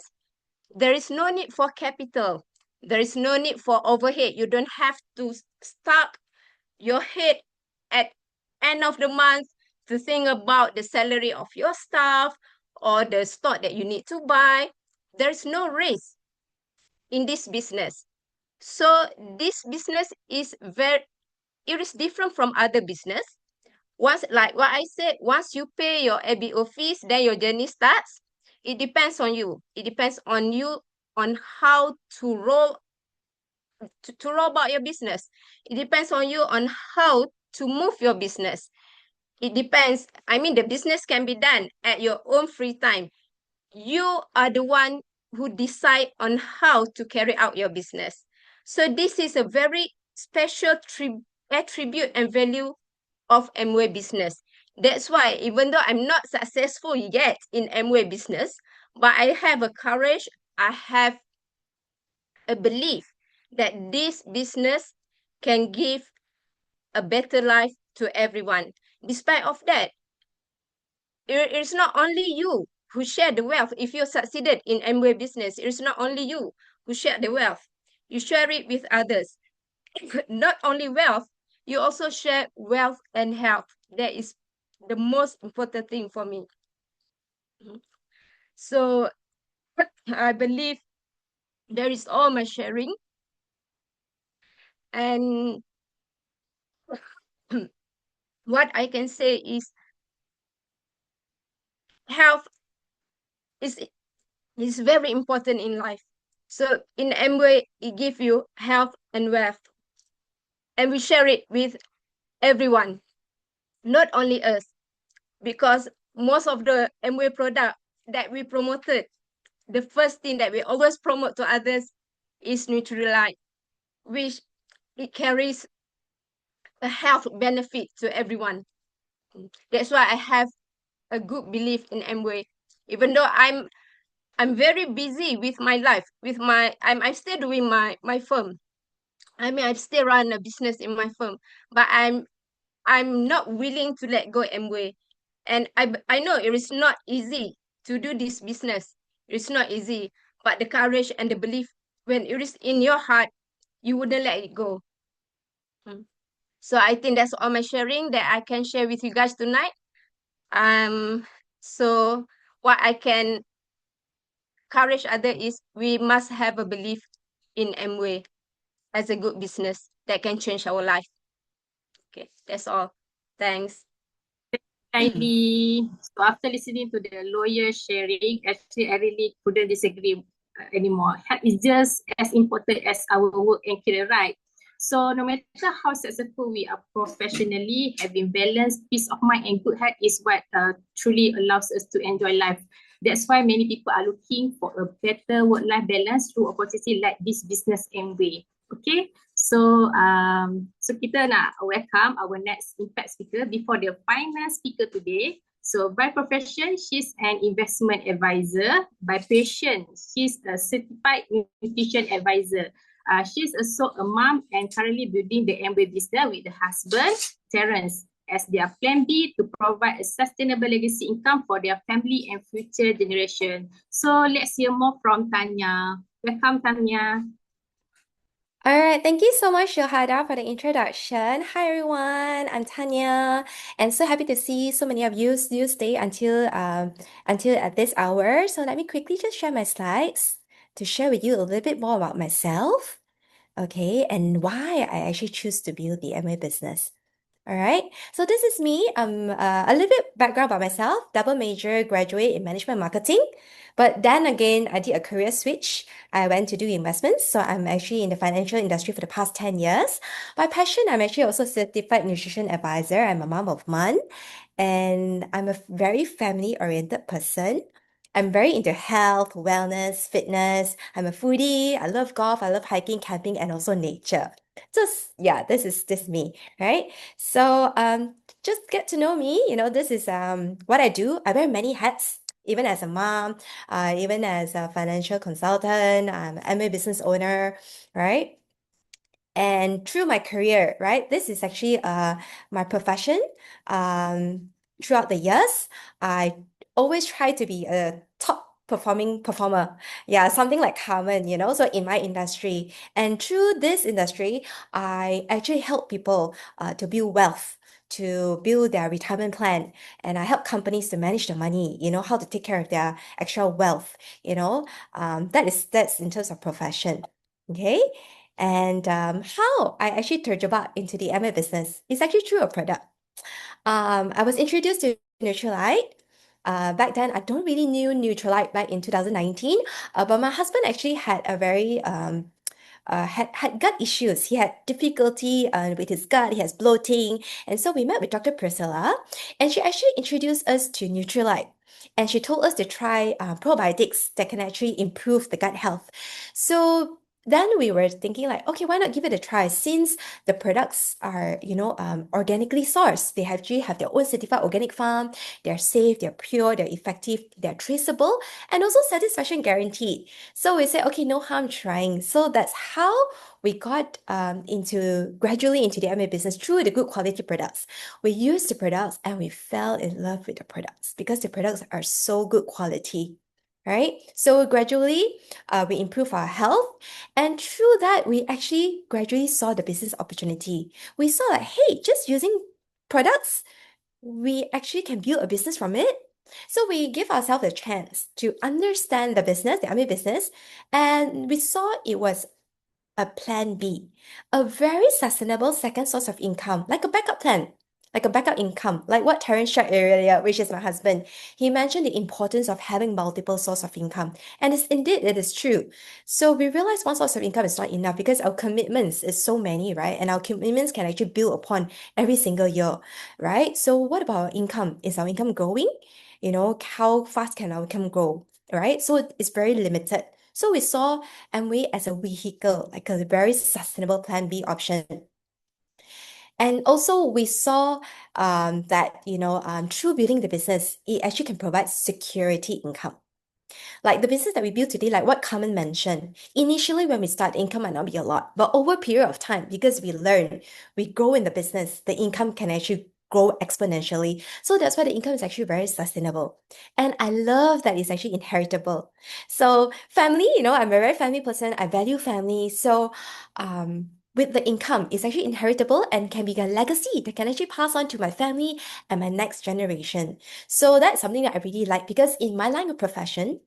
There is no need for capital. There is no need for overhead. You don't have to stuck your head at end of the month to think about the salary of your staff or the stock that you need to buy. There is no risk in this business. So this business is it is different from other business. Once, like what I said, once you pay your ABO fees, then your journey starts. It depends on you. It depends on you on how to roll about your business. It depends on you on how to move your business. It depends. I mean, the business can be done at your own free time. You are the one who decide on how to carry out your business. So this is a very special attribute and value of Amway business. That's why even though I'm not successful yet in Amway business, but I have a courage, I have a belief that this business can give a better life to everyone. Despite of that, it's not only you who share the wealth. If you succeeded in Amway business, it's not only you who share the wealth. You share it with others. Not only wealth, you also share wealth and health. That is the most important thing for me. So I believe there is all my sharing. And what I can say is health is very important in life. So in Amway, it gives you health and wealth. And we share it with everyone, not only us, because most of the Amway product that we promoted, the first thing that we always promote to others is Nutrilite, which it carries a health benefit to everyone. That's why I have a good belief in Amway. Even though I'm very busy with my life, with my I'm still doing my firm. I mean, I still run a business in my firm, but I'm not willing to let go Amway. And I know it is not easy to do this business. It's not easy, but the courage and the belief, when it is in your heart, you wouldn't let it go. So I think that's all my sharing that I can share with you guys tonight. So what I can encourage other is we must have a belief in Amway as a good business that can change our life. Okay, that's all. Thanks. Kylie. So after listening to the lawyer sharing, actually I really couldn't disagree anymore. Health is just as important as our work and career, right? So no matter how successful we are professionally, having balance, peace of mind and good health is what truly allows us to enjoy life. That's why many people are looking for a better work-life balance through opportunity like this business Amway. Okay, so kita nak welcome our next impact speaker before the final speaker today. So by profession, she's an investment advisor. By passion, she's a certified nutrition advisor. She's also a mom and currently building the Amway business with her husband, Terence, as their plan B to provide a sustainable legacy income for their family and future generation. So let's hear more from Tanya. Welcome, Tanya. All right, thank you so much, Shohada, for the introduction. Hi, everyone. I'm Tanya, and so happy to see so many of you still stay until at this hour. So let me quickly just share my slides to share with you a little bit more about myself, okay, and why I actually choose to build the MA business. All right, so this is me. A little bit background about myself. Double major graduate in management marketing, but then again, I did a career switch. I went to do investments, so I'm actually in the financial industry for the past 10 years. By passion, I'm actually also certified nutrition advisor. I'm a mom of one, and I'm a very family-oriented person. I'm very into health, wellness, fitness. I'm a foodie. I love golf. I love hiking, camping, and also nature. Just yeah, this is me, right? So just get to know me. This is what I do. I wear many hats, even as a mom, even as a financial consultant, I'm a business owner, right? And through my career, right, this is actually my profession. Throughout the years, I always try to be a top performing performer. Yeah, something like Carmen, so in my industry. And through this industry, I actually help people to build wealth, to build their retirement plan. And I help companies to manage the money, how to take care of their extra wealth, that's in terms of profession. Okay. And how I actually terjebak into the MA business is actually through a product. I was introduced to Nutrilite. Back then, I don't really knew Nutrilite back in 2019, but my husband actually had a very had gut issues. He had difficulty with his gut. He has bloating, and so we met with Dr. Priscilla, and she actually introduced us to Nutrilite. And she told us to try probiotics that can actually improve the gut health. So then we were thinking like, okay, why not give it a try? Since the products are, organically sourced, they actually have their own certified organic farm. They're safe, they're pure, they're effective, they're traceable, and also satisfaction guaranteed. So we said, okay, no harm trying. So that's how we got gradually into the MA business through the good quality products. We used the products and we fell in love with the products because the products are so good quality, right? So gradually, we improve our health, and through that, we actually gradually saw the business opportunity. We saw like, hey, just using products, we actually can build a business from it. So we give ourselves a chance to understand the business, the army business, and we saw it was a plan B, a very sustainable second source of income, like a backup plan, like a backup income, like what Terence shared earlier, which is my husband. He mentioned the importance of having multiple sources of income. And it is true. So we realized one source of income is not enough because our commitments is so many, right? And our commitments can actually build upon every single year, right? So what about our income? Is our income growing? How fast can our income grow, right? So it's very limited. So we saw Amway as a vehicle, like a very sustainable plan B option. And also we saw that, through building the business, it actually can provide security income. Like the business that we build today, like what Carmen mentioned, initially when we start, the income might not be a lot, but over a period of time, because we learn, we grow in the business, the income can actually grow exponentially. So that's why the income is actually very sustainable. And I love that it's actually inheritable. So family, I'm a very family person. I value family. So with the income, it's actually inheritable and can be a legacy that can actually pass on to my family and my next generation. So that's something that I really like because in my line of profession,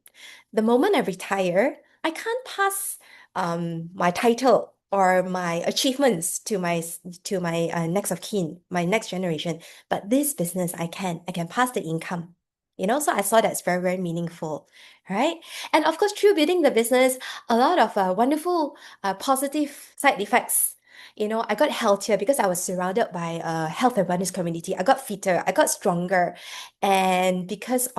the moment I retire, I can't pass my title or my achievements to my next of kin, my next generation. But this business, I can pass the income. So I saw that's very, very meaningful, right? And of course, through building the business, a lot of wonderful positive side effects. I got healthier because I was surrounded by a health and wellness community. I got fitter, I got stronger. And because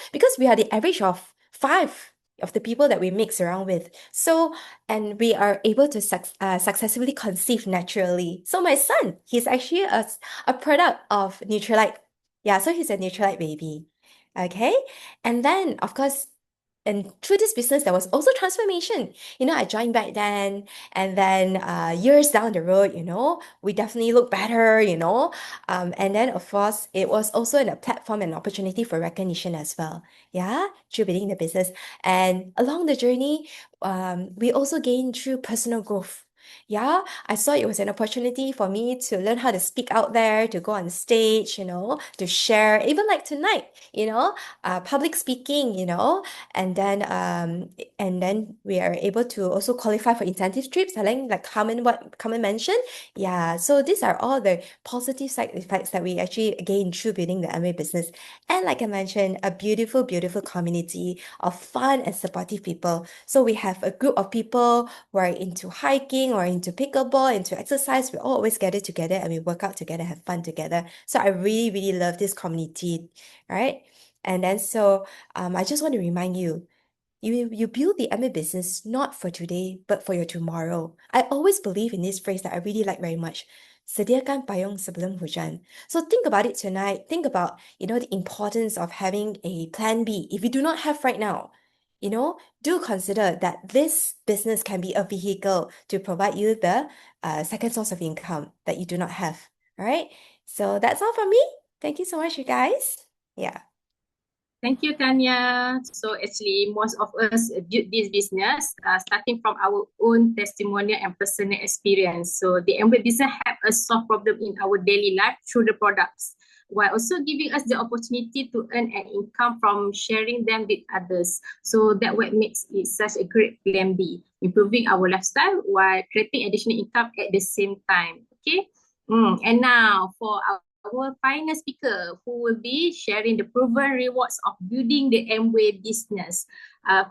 because we are the average of 5 of the people that we mix around with. So, and we are able to successfully conceive naturally. So my son, he's actually a product of Nutrilite. Yeah, so he's a Nutrilite baby. Okay. And then, of course, and through this business, there was also transformation. I joined back then, and then years down the road, we definitely look better, and then of course, it was also a platform and opportunity for recognition as well. Yeah, through building the business. And along the journey, we also gained through personal growth. Yeah, I saw it was an opportunity for me to learn how to speak out there, to go on stage, to share, even like tonight, public speaking, and then we are able to also qualify for incentive trips, like what Carmen mentioned. Yeah, so these are all the positive side effects that we actually gain through building the MA business. And like I mentioned, a beautiful, beautiful community of fun and supportive people. So we have a group of people who are into hiking or into pickleball, into exercise. We all always gather together and we work out together, have fun together. So I really, really love this community, right? And then I just want to remind you, you build the MA business not for today, but for your tomorrow. I always believe in this phrase that I really like very much. Sediakan payung sebelum hujan. So think about it tonight. Think about, the importance of having a plan B. If you do not have right now, do consider that this business can be a vehicle to provide you the second source of income that you do not have. All right. So that's all from me. Thank you so much, you guys. Yeah. Thank you, Tanya. So actually, most of us built this business starting from our own testimonial and personal experience. So the Amway business help us solve problems in our daily life through the products, while also giving us the opportunity to earn an income from sharing them with others. So that what makes it such a great plan B, improving our lifestyle while creating additional income at the same time. Okay. And now for our final speaker who will be sharing the proven rewards of building the Amway business.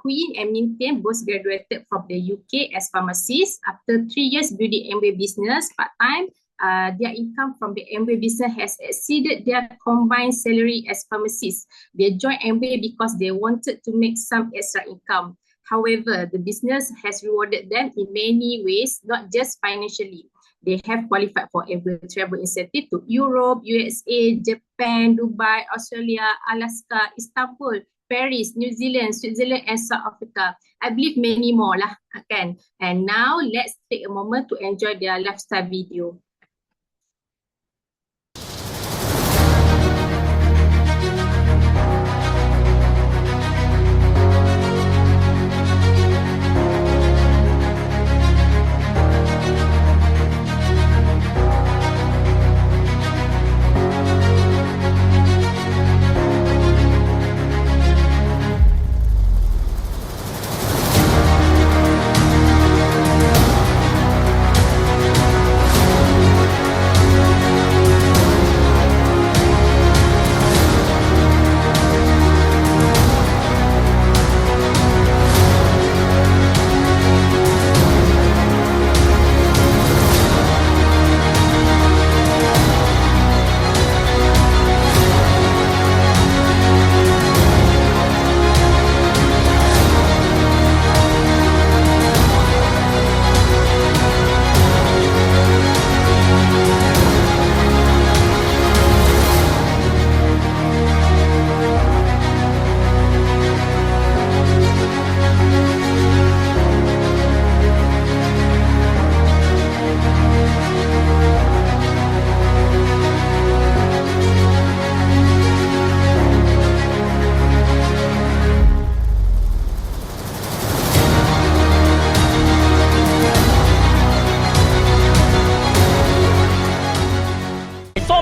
Queen and Min Tian both graduated from the UK as pharmacists. After 3 years building Amway business part-time, their income from the Amway business has exceeded their combined salary as pharmacists. They joined Amway because they wanted to make some extra income. However, the business has rewarded them in many ways, not just financially. They have qualified for every travel incentive to Europe, USA, Japan, Dubai, Australia, Alaska, Istanbul, Paris, New Zealand, Switzerland, and South Africa. I believe many more lah, kan? And now let's take a moment to enjoy their lifestyle video.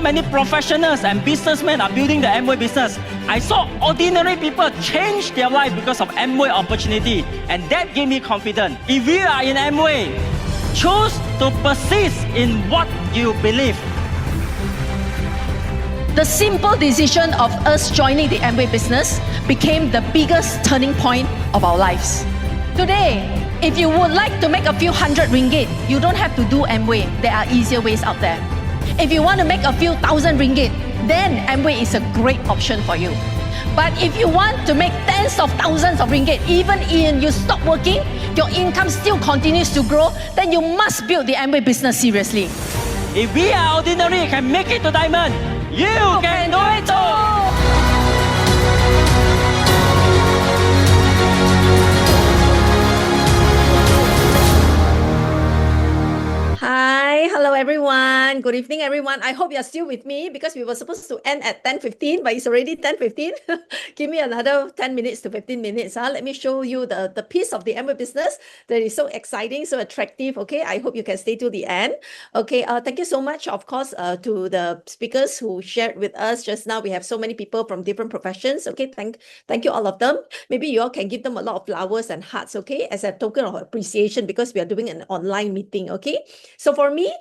So many professionals and businessmen are building the Amway business. I saw ordinary people change their life because of Amway opportunity, and that gave me confidence. If you are in Amway, choose to persist in what you believe. The simple decision of us joining the Amway business became the biggest turning point of our lives. Today, if you would like to make a few hundred ringgit, you don't have to do Amway. There are easier ways out there. If you want to make a few thousand ringgit, then Amway is a great option for you. But if you want to make tens of thousands of ringgit, even in you stop working, your income still continues to grow, then you must build the Amway business seriously. If we are ordinary can make it to diamond, you can do it too! Hi, hello everyone. Good evening, everyone. I hope you're still with me because we were supposed to end at 10:15, but it's already 10:15. Give me another 10 minutes to 15 minutes. Let me show you the piece of the Amway business that is so exciting, so attractive. Okay, I hope you can stay till the end. Okay, thank you so much, of course, to the speakers who shared with us just now. We have so many people from different professions. Okay, thank you all of them. Maybe you all can give them a lot of flowers and hearts, okay, as a token of appreciation because we are doing an online meeting, okay? So for me,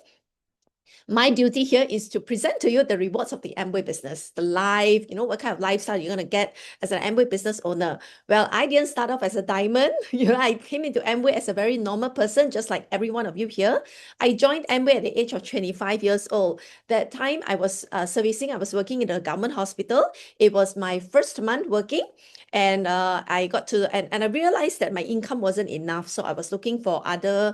my duty here is to present to you the rewards of the Amway business, the life, what kind of lifestyle you're going to get as an Amway business owner. Well, I didn't start off as a diamond. I came into Amway as a very normal person, just like every one of you here. I joined Amway at the age of 25 years old. That time I was I was working in a government hospital. It was my first month working. And I got to, and I realized that my income wasn't enough. So I was looking for other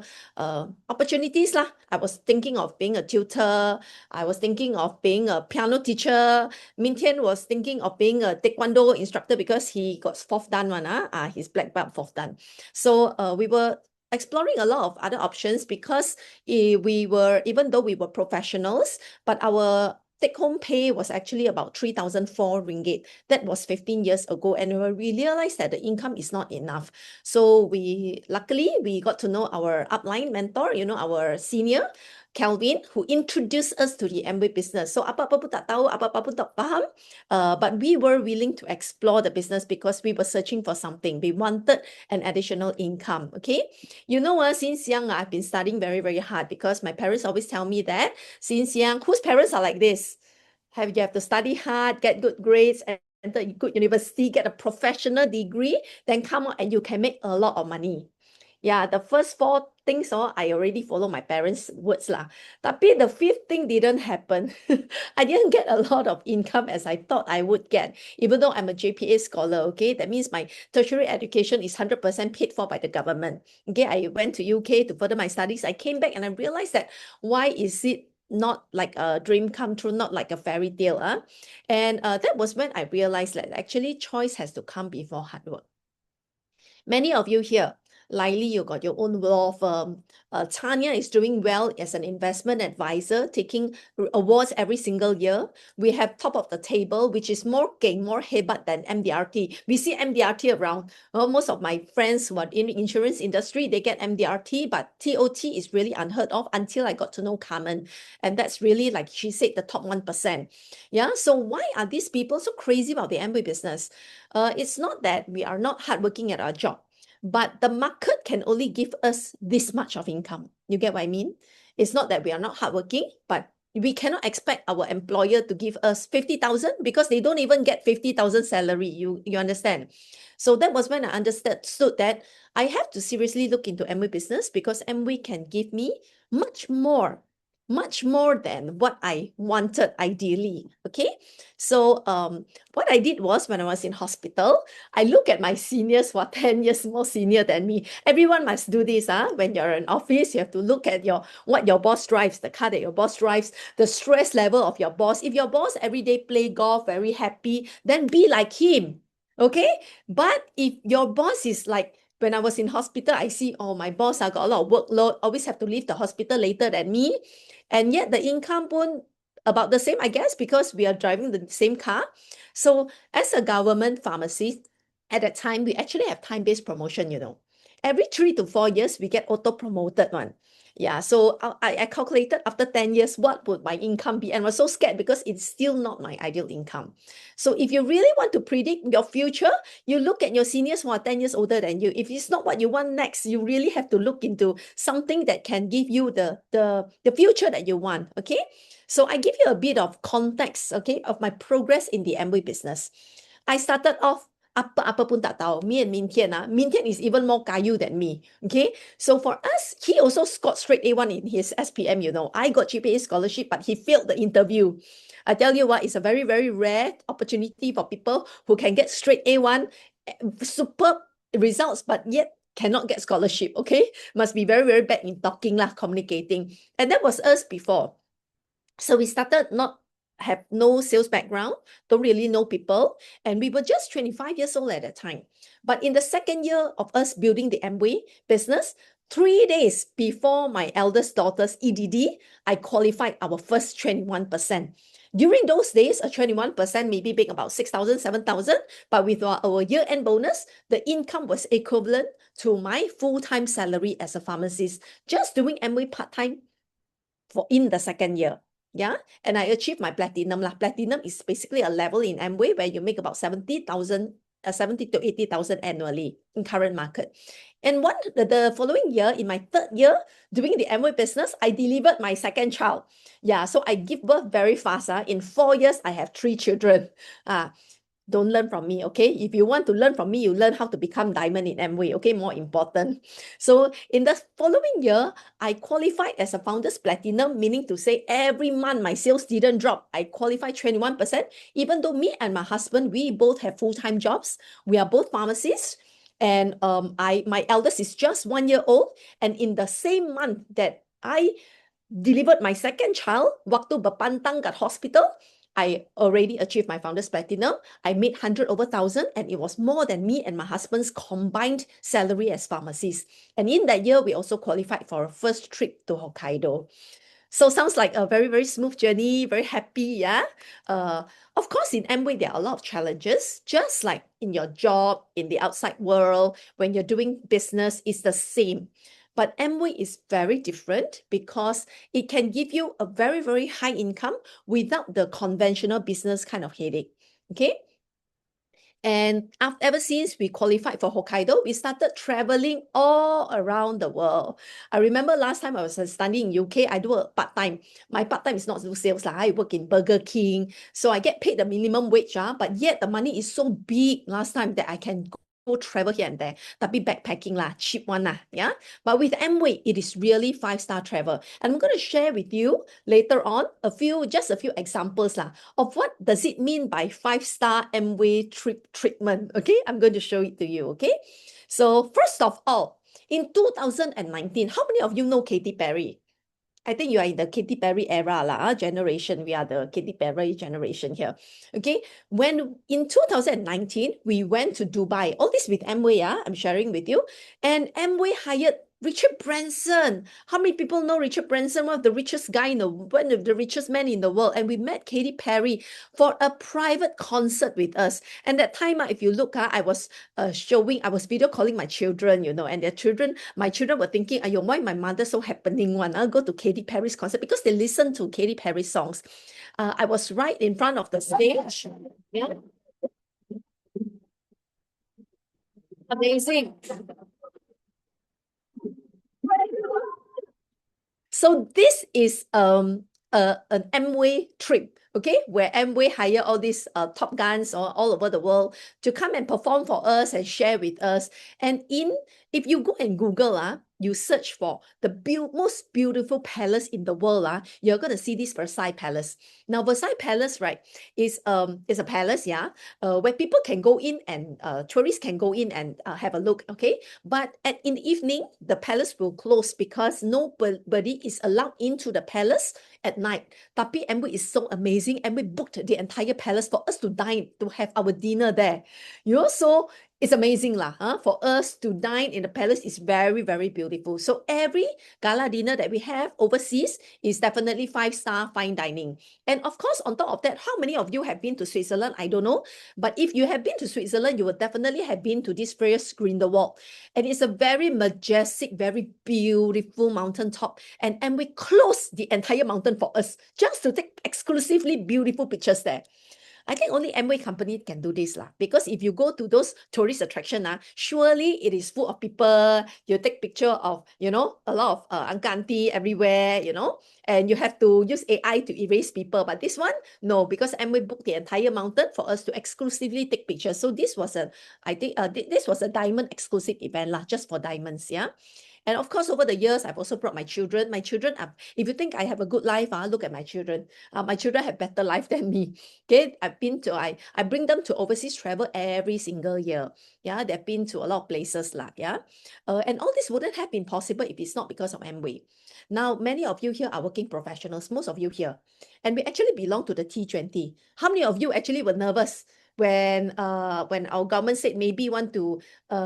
opportunities lah. I was thinking of being a tutor. I was thinking of being a piano teacher. Min Tian was thinking of being a taekwondo instructor because he got fourth dan one. He's black belt fourth dan. So we were exploring a lot of other options because even though we were professionals, but our take-home pay was actually about 3,004 ringgit. That was 15 years ago, and we realized that the income is not enough. So luckily we got to know our upline mentor, our senior, Kelvin, who introduced us to the Amway business. So apa-apa pun tak tahu, apa-apa pun tak faham, but we were willing to explore the business because we were searching for something. We wanted an additional income, okay? Since young, I've been studying very, very hard because my parents always tell me that since young, whose parents are like this? You have to study hard, get good grades, and enter a good university, get a professional degree, then come out and you can make a lot of money. Yeah, the first four things, I already follow my parents' words lah. Tapi the fifth thing didn't happen. I didn't get a lot of income as I thought I would get, even though I'm a JPA scholar, okay? That means my tertiary education is 100% paid for by the government. Okay, I went to UK to further my studies. I came back and I realized that why is it not like a dream come true, not like a fairy tale, huh? And that was when I realized that actually choice has to come before hard work. Many of you here, Laili, you got your own law firm. Tanya is doing well as an investment advisor, taking awards every single year. We have top of the table, which is more hebat than MDRT. We see MDRT around. Most of my friends who are in the insurance industry, they get MDRT, but TOT is really unheard of until I got to know Carmen. And that's really, like she said, the top 1%. Yeah. So why are these people so crazy about the Amway business? It's not that we are not hardworking at our job, but the market can only give us this much of income. You get what I mean? It's not that we are not hardworking, but we cannot expect our employer to give us 50,000 because they don't even get 50,000 salary. You understand? So that was when I understood that I have to seriously look into Amway business because Amway can give me much more than what I wanted ideally. Okay. So what I did was when I was in hospital, I look at my seniors who are 10 years more senior than me. Everyone must do this. When you're in office, you have to look at what your boss drives, the car that your boss drives, the stress level of your boss. If your boss every day play golf, very happy, then be like him. Okay. But if your boss is like, when I was in hospital, I see, oh, my boss, I got a lot of workload, always have to leave the hospital later than me. And yet the income pun about the same, I guess, because we are driving the same car. So as a government pharmacist, at that time, we actually have time-based promotion, Every 3 to 4 years, we get auto-promoted one. Yeah, so I calculated after 10 years, what would my income be? And I was so scared because it's still not my ideal income. So if you really want to predict your future, you look at your seniors who are 10 years older than you. If it's not what you want next, you really have to look into something that can give you the future that you want, okay? So I give you a bit of context, okay, of my progress in the Amway business. I started off apa pun tak tahu. Me and Min Tian is even more kayu than me. Okay, so for us, he also got straight A1 in his SPM. I got GPA scholarship, but he failed the interview. I tell you what, it's a very, very rare opportunity for people who can get straight A1, superb results, but yet cannot get scholarship. Okay, must be very, very bad in talking lah, communicating, and that was us before. So we started have no sales background, don't really know people, and we were just 25 years old at that time. But in the second year of us building the Amway business, 3 days before my eldest daughter's EDD, I qualified our first 21%. During those days, a 21% maybe being about 6,000, 7,000, but with our year-end bonus, the income was equivalent to my full-time salary as a pharmacist, just doing Amway part-time in the second year. Yeah, and I achieved my platinum lah. Platinum is basically a level in Amway where you make about 70 to 80,000 annually in current market. And the following year, in my third year doing the Amway business, I delivered my second child. Yeah, so I give birth very fast. In 4 years, I have 3 children. Don't learn from me, okay? If you want to learn from me, you learn how to become diamond in Amway, okay? More important. So in the following year, I qualified as a founder's platinum, meaning to say every month my sales didn't drop. I qualified 21%, even though me and my husband, we both have full-time jobs. We are both pharmacists. And my eldest is just 1 year old. And in the same month that I delivered my second child, waktu berpantang kat hospital, I already achieved my founder's platinum. I made 100 over 1,000, and it was more than me and my husband's combined salary as pharmacists. And in that year, we also qualified for a first trip to Hokkaido. So sounds like a very, very smooth journey, very happy, yeah? Of course, in Amway, there are a lot of challenges, just like in your job, in the outside world, when you're doing business, it's the same. But Amway is very different because it can give you a very, very high income without the conventional business kind of headache, okay? And ever since we qualified for Hokkaido, we started traveling all around the world. I remember last time I was studying in UK, I do a part-time. My part-time is not do sales. I work in Burger King. So I get paid the minimum wage, but yet the money is so big last time that I can travel here and there, tapi backpacking lah, cheap one lah, yeah. But with Amway, it is really 5-star travel. And I'm going to share with you later on just a few examples lah of what does it mean by 5-star Amway trip treatment. Okay, I'm going to show it to you. Okay, so first of all, in 2019, how many of you know Katy Perry? I think you are in the Katy Perry era lah, generation. We are the Katy Perry generation here. Okay, when in 2019 we went to Dubai, all this with Amway, I'm sharing with you, and Amway hired Richard Branson. How many people know Richard Branson? One of the richest guy in the one of the richest men in the world. And we met Katy Perry for a private concert with us. And that time, if you look, I was I was video calling my children, and their children, my children were thinking, "Ayo, why my mother so happening one? I'll go to Katy Perry's concert," because they listen to Katy Perry songs. I was right in front of the stage. Yeah. Amazing. So this is an Amway trip, okay, where Amway hire all these top guns all over the world to come and perform for us and share with us. And if you go and Google, you search for the most beautiful palace in the world, you're going to see this Versailles Palace. Now, Versailles Palace, right, is a palace, where people can go in and tourists can go in and have a look, okay? But in the evening, the palace will close because nobody is allowed into the palace at night. Tapi Amway is so amazing, and we booked the entire palace for us to dine, to have our dinner there. So it's amazing lah. For us to dine in the palace is very, very beautiful. So every gala dinner that we have overseas is definitely 5-star fine dining. And of course, on top of that, how many of you have been to Switzerland? I don't know. But if you have been to Switzerland, you will definitely have been to this famous Grindelwald. And it's a very majestic, very beautiful mountaintop. And we closed the entire mountain for us just to take exclusively beautiful pictures there. I think only Amway company can do this lah. Because if you go to those tourist attraction, surely it is full of people. You take picture of, a lot of uncle auntie everywhere, and you have to use AI to erase people. But this one, no, because Amway booked the entire mountain for us to exclusively take pictures. So this was this was a diamond exclusive event lah, just for diamonds, yeah. And of course, over the years, I've also brought my children. My children are, if you think I have a good life, look at my children. My children have better life than me. Okay, I bring them to overseas travel every single year. Yeah, they've been to a lot of places lah. Yeah, and all this wouldn't have been possible if it's not because of Amway. Now, many of you here are working professionals, most of you here, and we actually belong to the T20. How many of you actually were nervous when our government said maybe want to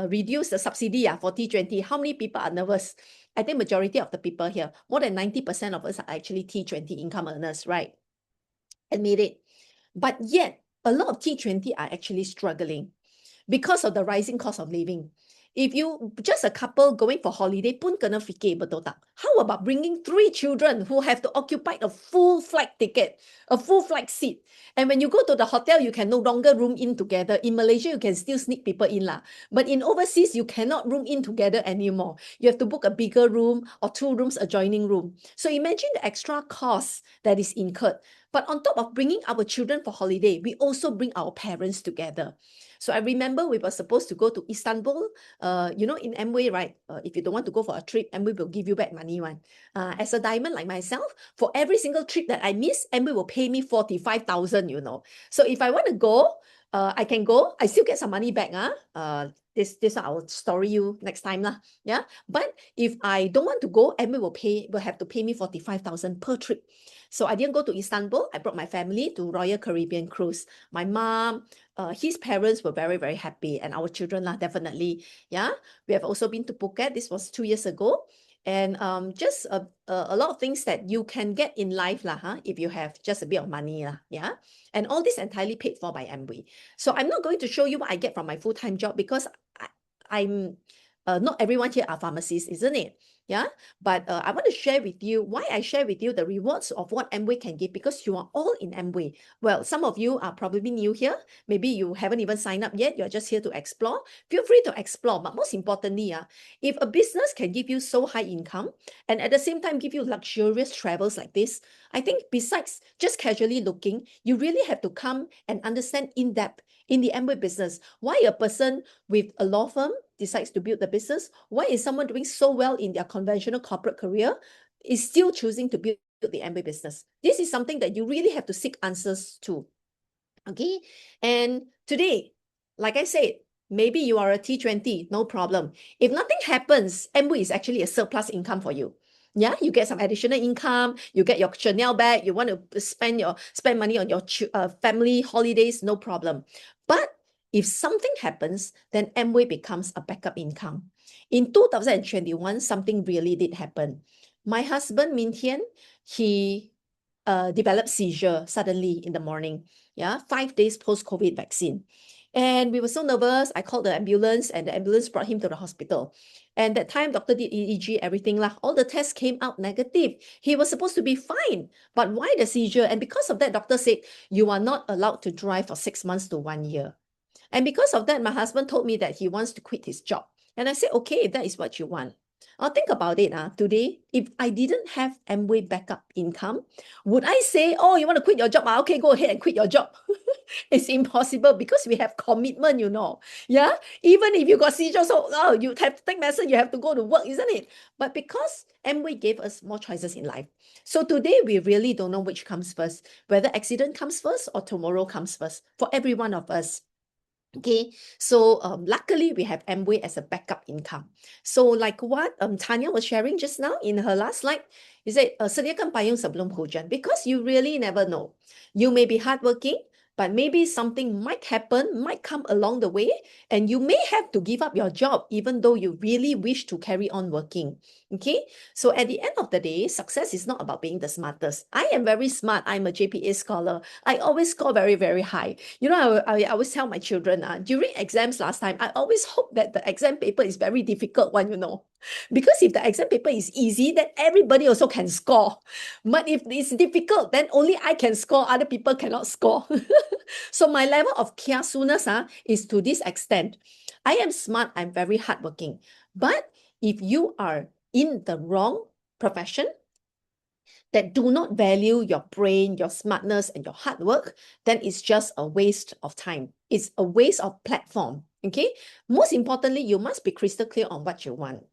reduce the subsidy for T20? How many people are nervous? I think majority of the people here, more than 90% of us are actually T20 income earners, right? Admit it. But yet, a lot of T20 are actually struggling because of the rising cost of living. If you just a couple going for holiday, pun kena fikir betul tak? How about bringing 3 children who have to occupy a full flight ticket, a full flight seat? And when you go to the hotel, you can no longer room in together. In Malaysia, you can still sneak people in lah. But in overseas, you cannot room in together anymore. You have to book a bigger room or 2 rooms adjoining room. So imagine the extra cost that is incurred. But on top of bringing our children for holiday, we also bring our parents together. So I remember we were supposed to go to Istanbul, in Amway, right? If you don't want to go for a trip, Amway will give you back money one. As a diamond like myself, for every single trip that I miss, Amway will pay me 45,000, So if I want to go, I can go. I still get some money back. This I'll story you next time lah. Yeah. But if I don't want to go, Amway will have to pay me 45,000 per trip. So I didn't go to Istanbul. I brought my family to Royal Caribbean Cruise. My mom, his parents were very, very happy, and our children lah, definitely. Yeah. We have also been to Phuket. This was 2 years ago. And just a lot of things that you can get in life lah, if you have just a bit of money lah, yeah. And all this entirely paid for by Amway. So I'm not going to show you what I get from my full-time job because I'm not everyone here are pharmacists, isn't it? Yeah, but I want to share with you why I share with you the rewards of what Amway can give, because you are all in Amway. Well, some of you are probably new here. Maybe you haven't even signed up yet. You're just here to explore. Feel free to explore. But most importantly, if a business can give you so high income and at the same time give you luxurious travels like this, I think besides just casually looking, you really have to come and understand in depth in the Amway business. Why a person with a law firm decides to build the business? Why is someone doing so well in their conventional corporate career is still choosing to build the Amway business? This is something that you really have to seek answers to. Okay, and today, like I said, maybe you are a T20, no problem. If nothing happens, Amway is actually a surplus income for you. Yeah, you get some additional income, you get your Chanel bag, you want to spend money on your family holidays, no problem. But if something happens, then Amway becomes a backup income. In 2021, something really did happen. My husband, Min Tian, he developed seizure suddenly in the morning. Yeah, 5 days post-COVID vaccine. And we were so nervous. I called the ambulance and the ambulance brought him to the hospital. And that time, doctor did EEG, everything lah. All the tests came out negative. He was supposed to be fine. But why the seizure? And because of that, doctor said, you are not allowed to drive for 6 months to 1 year. And because of that, my husband told me that he wants to quit his job. And I said, okay, if that is what you want. I'll think about it. Today, if I didn't have Amway backup income, would I say, oh, you want to quit your job? Okay, go ahead and quit your job. It's impossible because we have commitment, Yeah, even if you got seizure, so you have to take medicine, you have to go to work, isn't it? But because Amway gave us more choices in life. So today, we really don't know which comes first, whether accident comes first or tomorrow comes first for every one of us. Okay, so luckily we have Amway as a backup income. So like what Tanya was sharing just now in her last slide, is that sediakan payung sebelum hujan, because you really never know. You may be hardworking, but maybe something might happen, might come along the way, and you may have to give up your job even though you really wish to carry on working. Okay, so at the end of the day, success is not about being the smartest. I am very smart. I'm a JPA scholar. I always score very, very high. I always tell my children, during exams last time, I always hope that the exam paper is very difficult one, because if the exam paper is easy, then everybody also can score. But if it's difficult, then only I can score, other people cannot score. So my level of kiasuness is to this extent. I am smart, I'm very hardworking. But if you are in the wrong profession that do not value your brain, your smartness, and your hard work, then it's just a waste of time. It's a waste of platform. Okay. Most importantly, you must be crystal clear on what you want.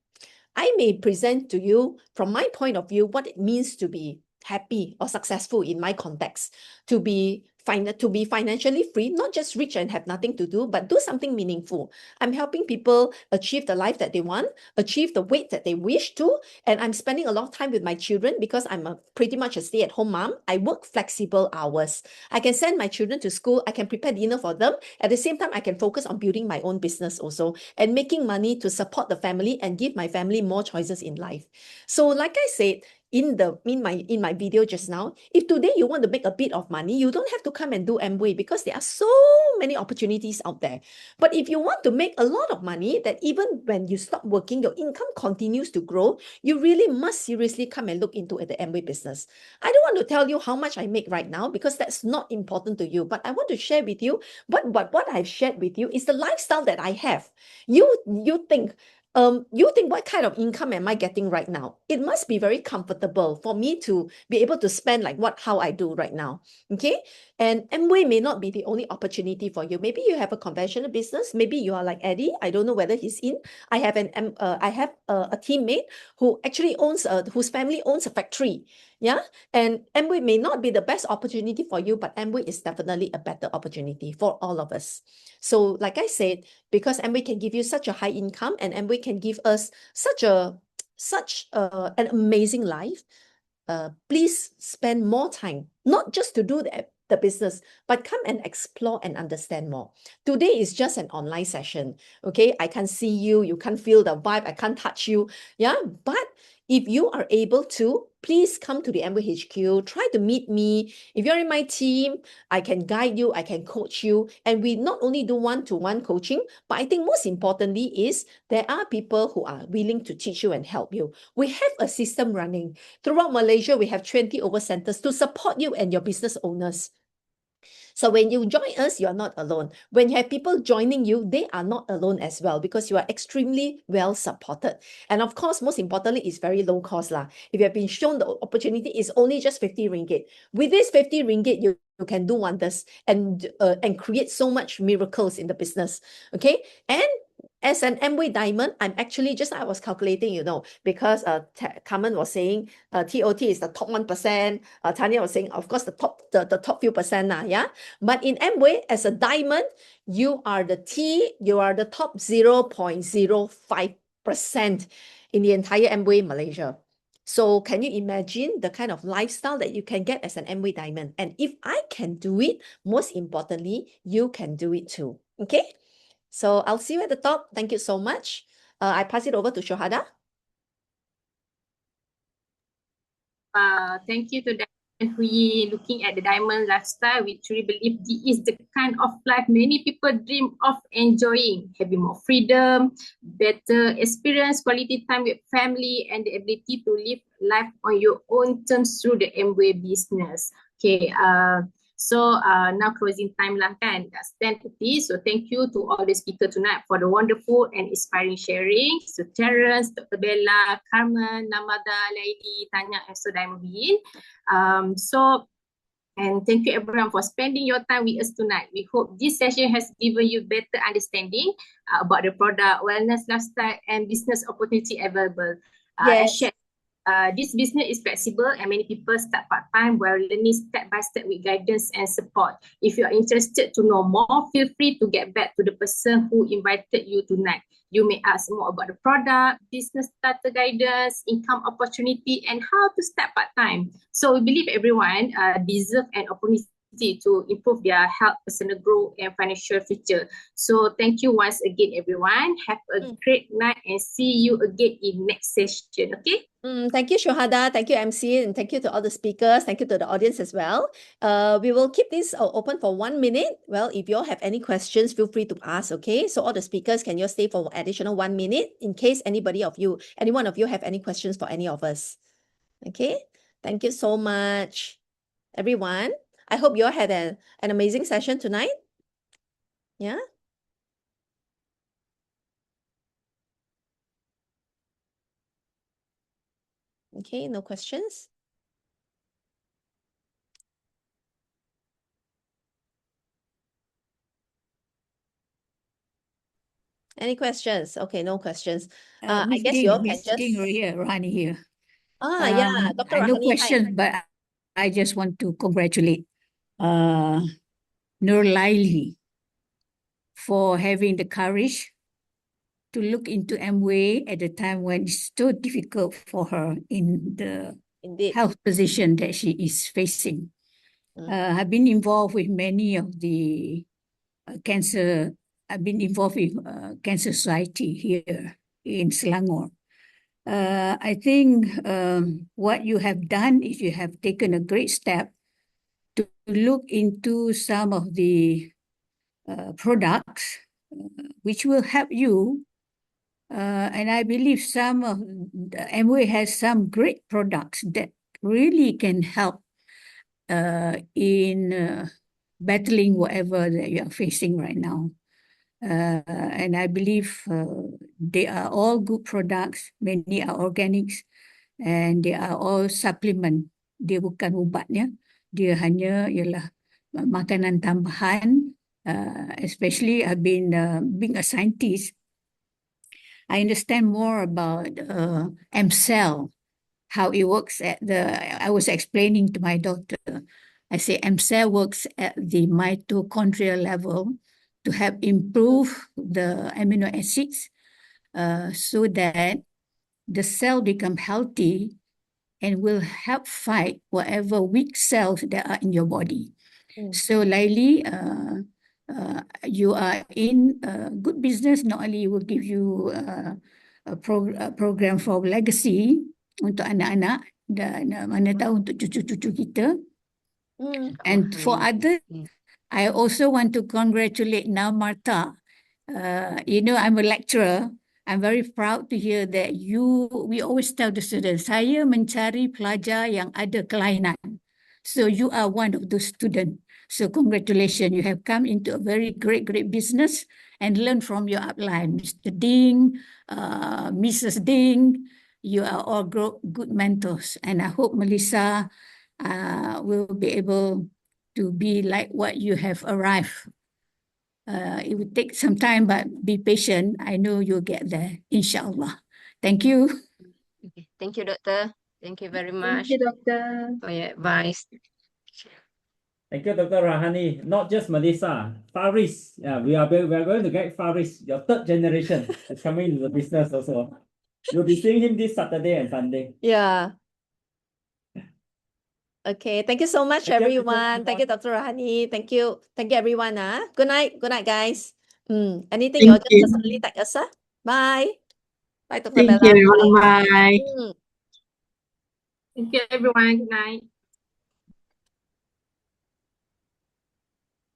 I may present to you, from my point of view, what it means to be happy or successful in my context, to be financially free, not just rich and have nothing to do, but do something meaningful. I'm helping people achieve the life that they want, achieve the weight that they wish to, and I'm spending a lot of time with my children because I'm pretty much a stay-at-home mom. I work flexible hours. I can send my children to school. I can prepare dinner for them. At the same time, I can focus on building my own business also and making money to support the family and give my family more choices in life. So like I said, in my video just now, if today you want to make a bit of money, you don't have to come and do Amway because there are so many opportunities out there. But if you want to make a lot of money, that even when you stop working, your income continues to grow, you really must seriously come and look into the Amway business. I don't want to tell you how much I make right now because that's not important to you, but I want to share with you what I've shared with you is the lifestyle that I have. You think what kind of income am I getting right now? It must be very comfortable for me to be able to spend like how I do right now. Okay. And Amway may not be the only opportunity for you. Maybe you have a conventional business. Maybe you are like Eddie. I don't know whether he's in. I have a teammate who actually whose family owns a factory. Yeah. And Amway may not be the best opportunity for you, but Amway is definitely a better opportunity for all of us. So like I said, because Amway can give you such a high income and Amway can give us such an amazing life, please spend more time, not just to do the business, but come and explore and understand more. Today is just an online session. Okay, I can't see you, you can't feel the vibe, I can't touch you. Yeah, but if you are able to, please come to the Amway HQ, try to meet me. If you're in my team, I can guide you, I can coach you. And we not only do one-to-one coaching, but I think most importantly is there are people who are willing to teach you and help you. We have a system running. Throughout Malaysia, we have 20 over centers to support you and your business owners. So when you join us, you are not alone. When you have people joining you, they are not alone as well because you are extremely well supported. And of course, most importantly, it's very low cost lah. If you have been shown the opportunity, it's only just 50 ringgit. With this 50 ringgit, you can do wonders and create so much miracles in the business. Okay. And as an Amway Diamond, I'm actually just I was calculating, because Carmen was saying TOT is the top 1%. Tanya was saying, of course, the top few percent, yeah. But in Amway, as a diamond, you are the top 0.05% in the entire Amway Malaysia. So can you imagine the kind of lifestyle that you can get as an Amway Diamond? And if I can do it, most importantly, you can do it too. Okay? So I'll see you at the top. Thank you so much. I pass it over to Shohada. Thank you to Diamond Hui. Looking at the diamond lifestyle, we truly believe this is the kind of life many people dream of enjoying, having more freedom, better experience, quality time with family, and the ability to live life on your own terms through the Amway business. Okay, so now closing time lah kan, that's 10:30. So thank you to all the speakers tonight for the wonderful and inspiring sharing. So Terence, Dr. Bella, Carmen, Namada, Lady, Tanya, and so Diamond Bean. And thank you everyone for spending your time with us tonight. We hope this session has given you better understanding about the product, wellness, lifestyle, and business opportunity available. As shared, this business is flexible and many people start part-time while learning step-by-step with guidance and support. If you are interested to know more, feel free to get back to the person who invited you tonight. You may ask more about the product, business starter guidance, income opportunity, and how to start part-time. So we believe everyone deserves an opportunity to improve their health, personal growth, and financial future. So thank you once again, everyone. Have a great night and see you again in next session. Okay? Thank you, Shohada. Thank you, MC, and thank you to all the speakers. Thank you to the audience as well. We will keep this open for 1 minute. Well, if you all have any questions, feel free to ask, okay? So all the speakers, can you stay for additional 1 minute in case any one of you have any questions for any of us? Okay? Thank you so much, everyone. I hope you all had an amazing session tonight. Yeah? Okay, no questions? Any questions? Okay, no questions. I guess you all can just... Rani here. Yeah, Dr. I no Rahani, questions, but I just want to congratulate Nur Laili for having the courage to look into Amway at the time when it's so difficult for her in the health position that she is facing. I've been involved with many of the cancer. I've been involved with Cancer Society here in Selangor. I think what you have done is you have taken a great step to look into some of the products which will help you. And I believe some of Amway has some great products that really can help in battling whatever that you are facing right now. And I believe they are all good products. Many are organics and they are all supplement. Dia bukan ubatnya. Dia hanya ialah makanan tambahan. Especially I've been being a scientist. I understand more about M-cell, how it works I was explaining to my daughter. I say M-cell works at the mitochondrial level to help improve the amino acids so that the cell become healthy and will help fight whatever weak cells that are in your body. So Laili, you are in good business. Not only will give you a program for legacy untuk anak-anak dan mana tahu untuk cucu-cucu kita. And for others, I also want to congratulate Now Martha. I'm a lecturer. I'm very proud to hear that we always tell the students, saya mencari pelajar yang ada kelainan. So you are one of those students. So congratulations, you have come into a very great business and learn from your upline, Mr. Ding, Mrs. Ding. You are all good mentors, and I hope Melissa will be able to be like what you have arrived. It will take some time, but be patient. I know you'll get there, inshallah. Thank you. Okay. Thank you, Doctor. Thank you very much Thank you, Doctor. for your advice. Thank you, Dr. Rahani. Not just Melissa, Faris. Yeah, we are going to get Faris, your third generation, is coming into the business also. You'll be seeing him this Saturday and Sunday. Yeah. Okay, thank you so much, Thank you, everyone. Thank you, Dr. Rahani. Thank you, everyone. Good night, guys. Anything Thank you'll just you. personally tag us. Bye. Bye, Dr. Thank Bella. you, everyone. Bye. Thank you, everyone. Good night.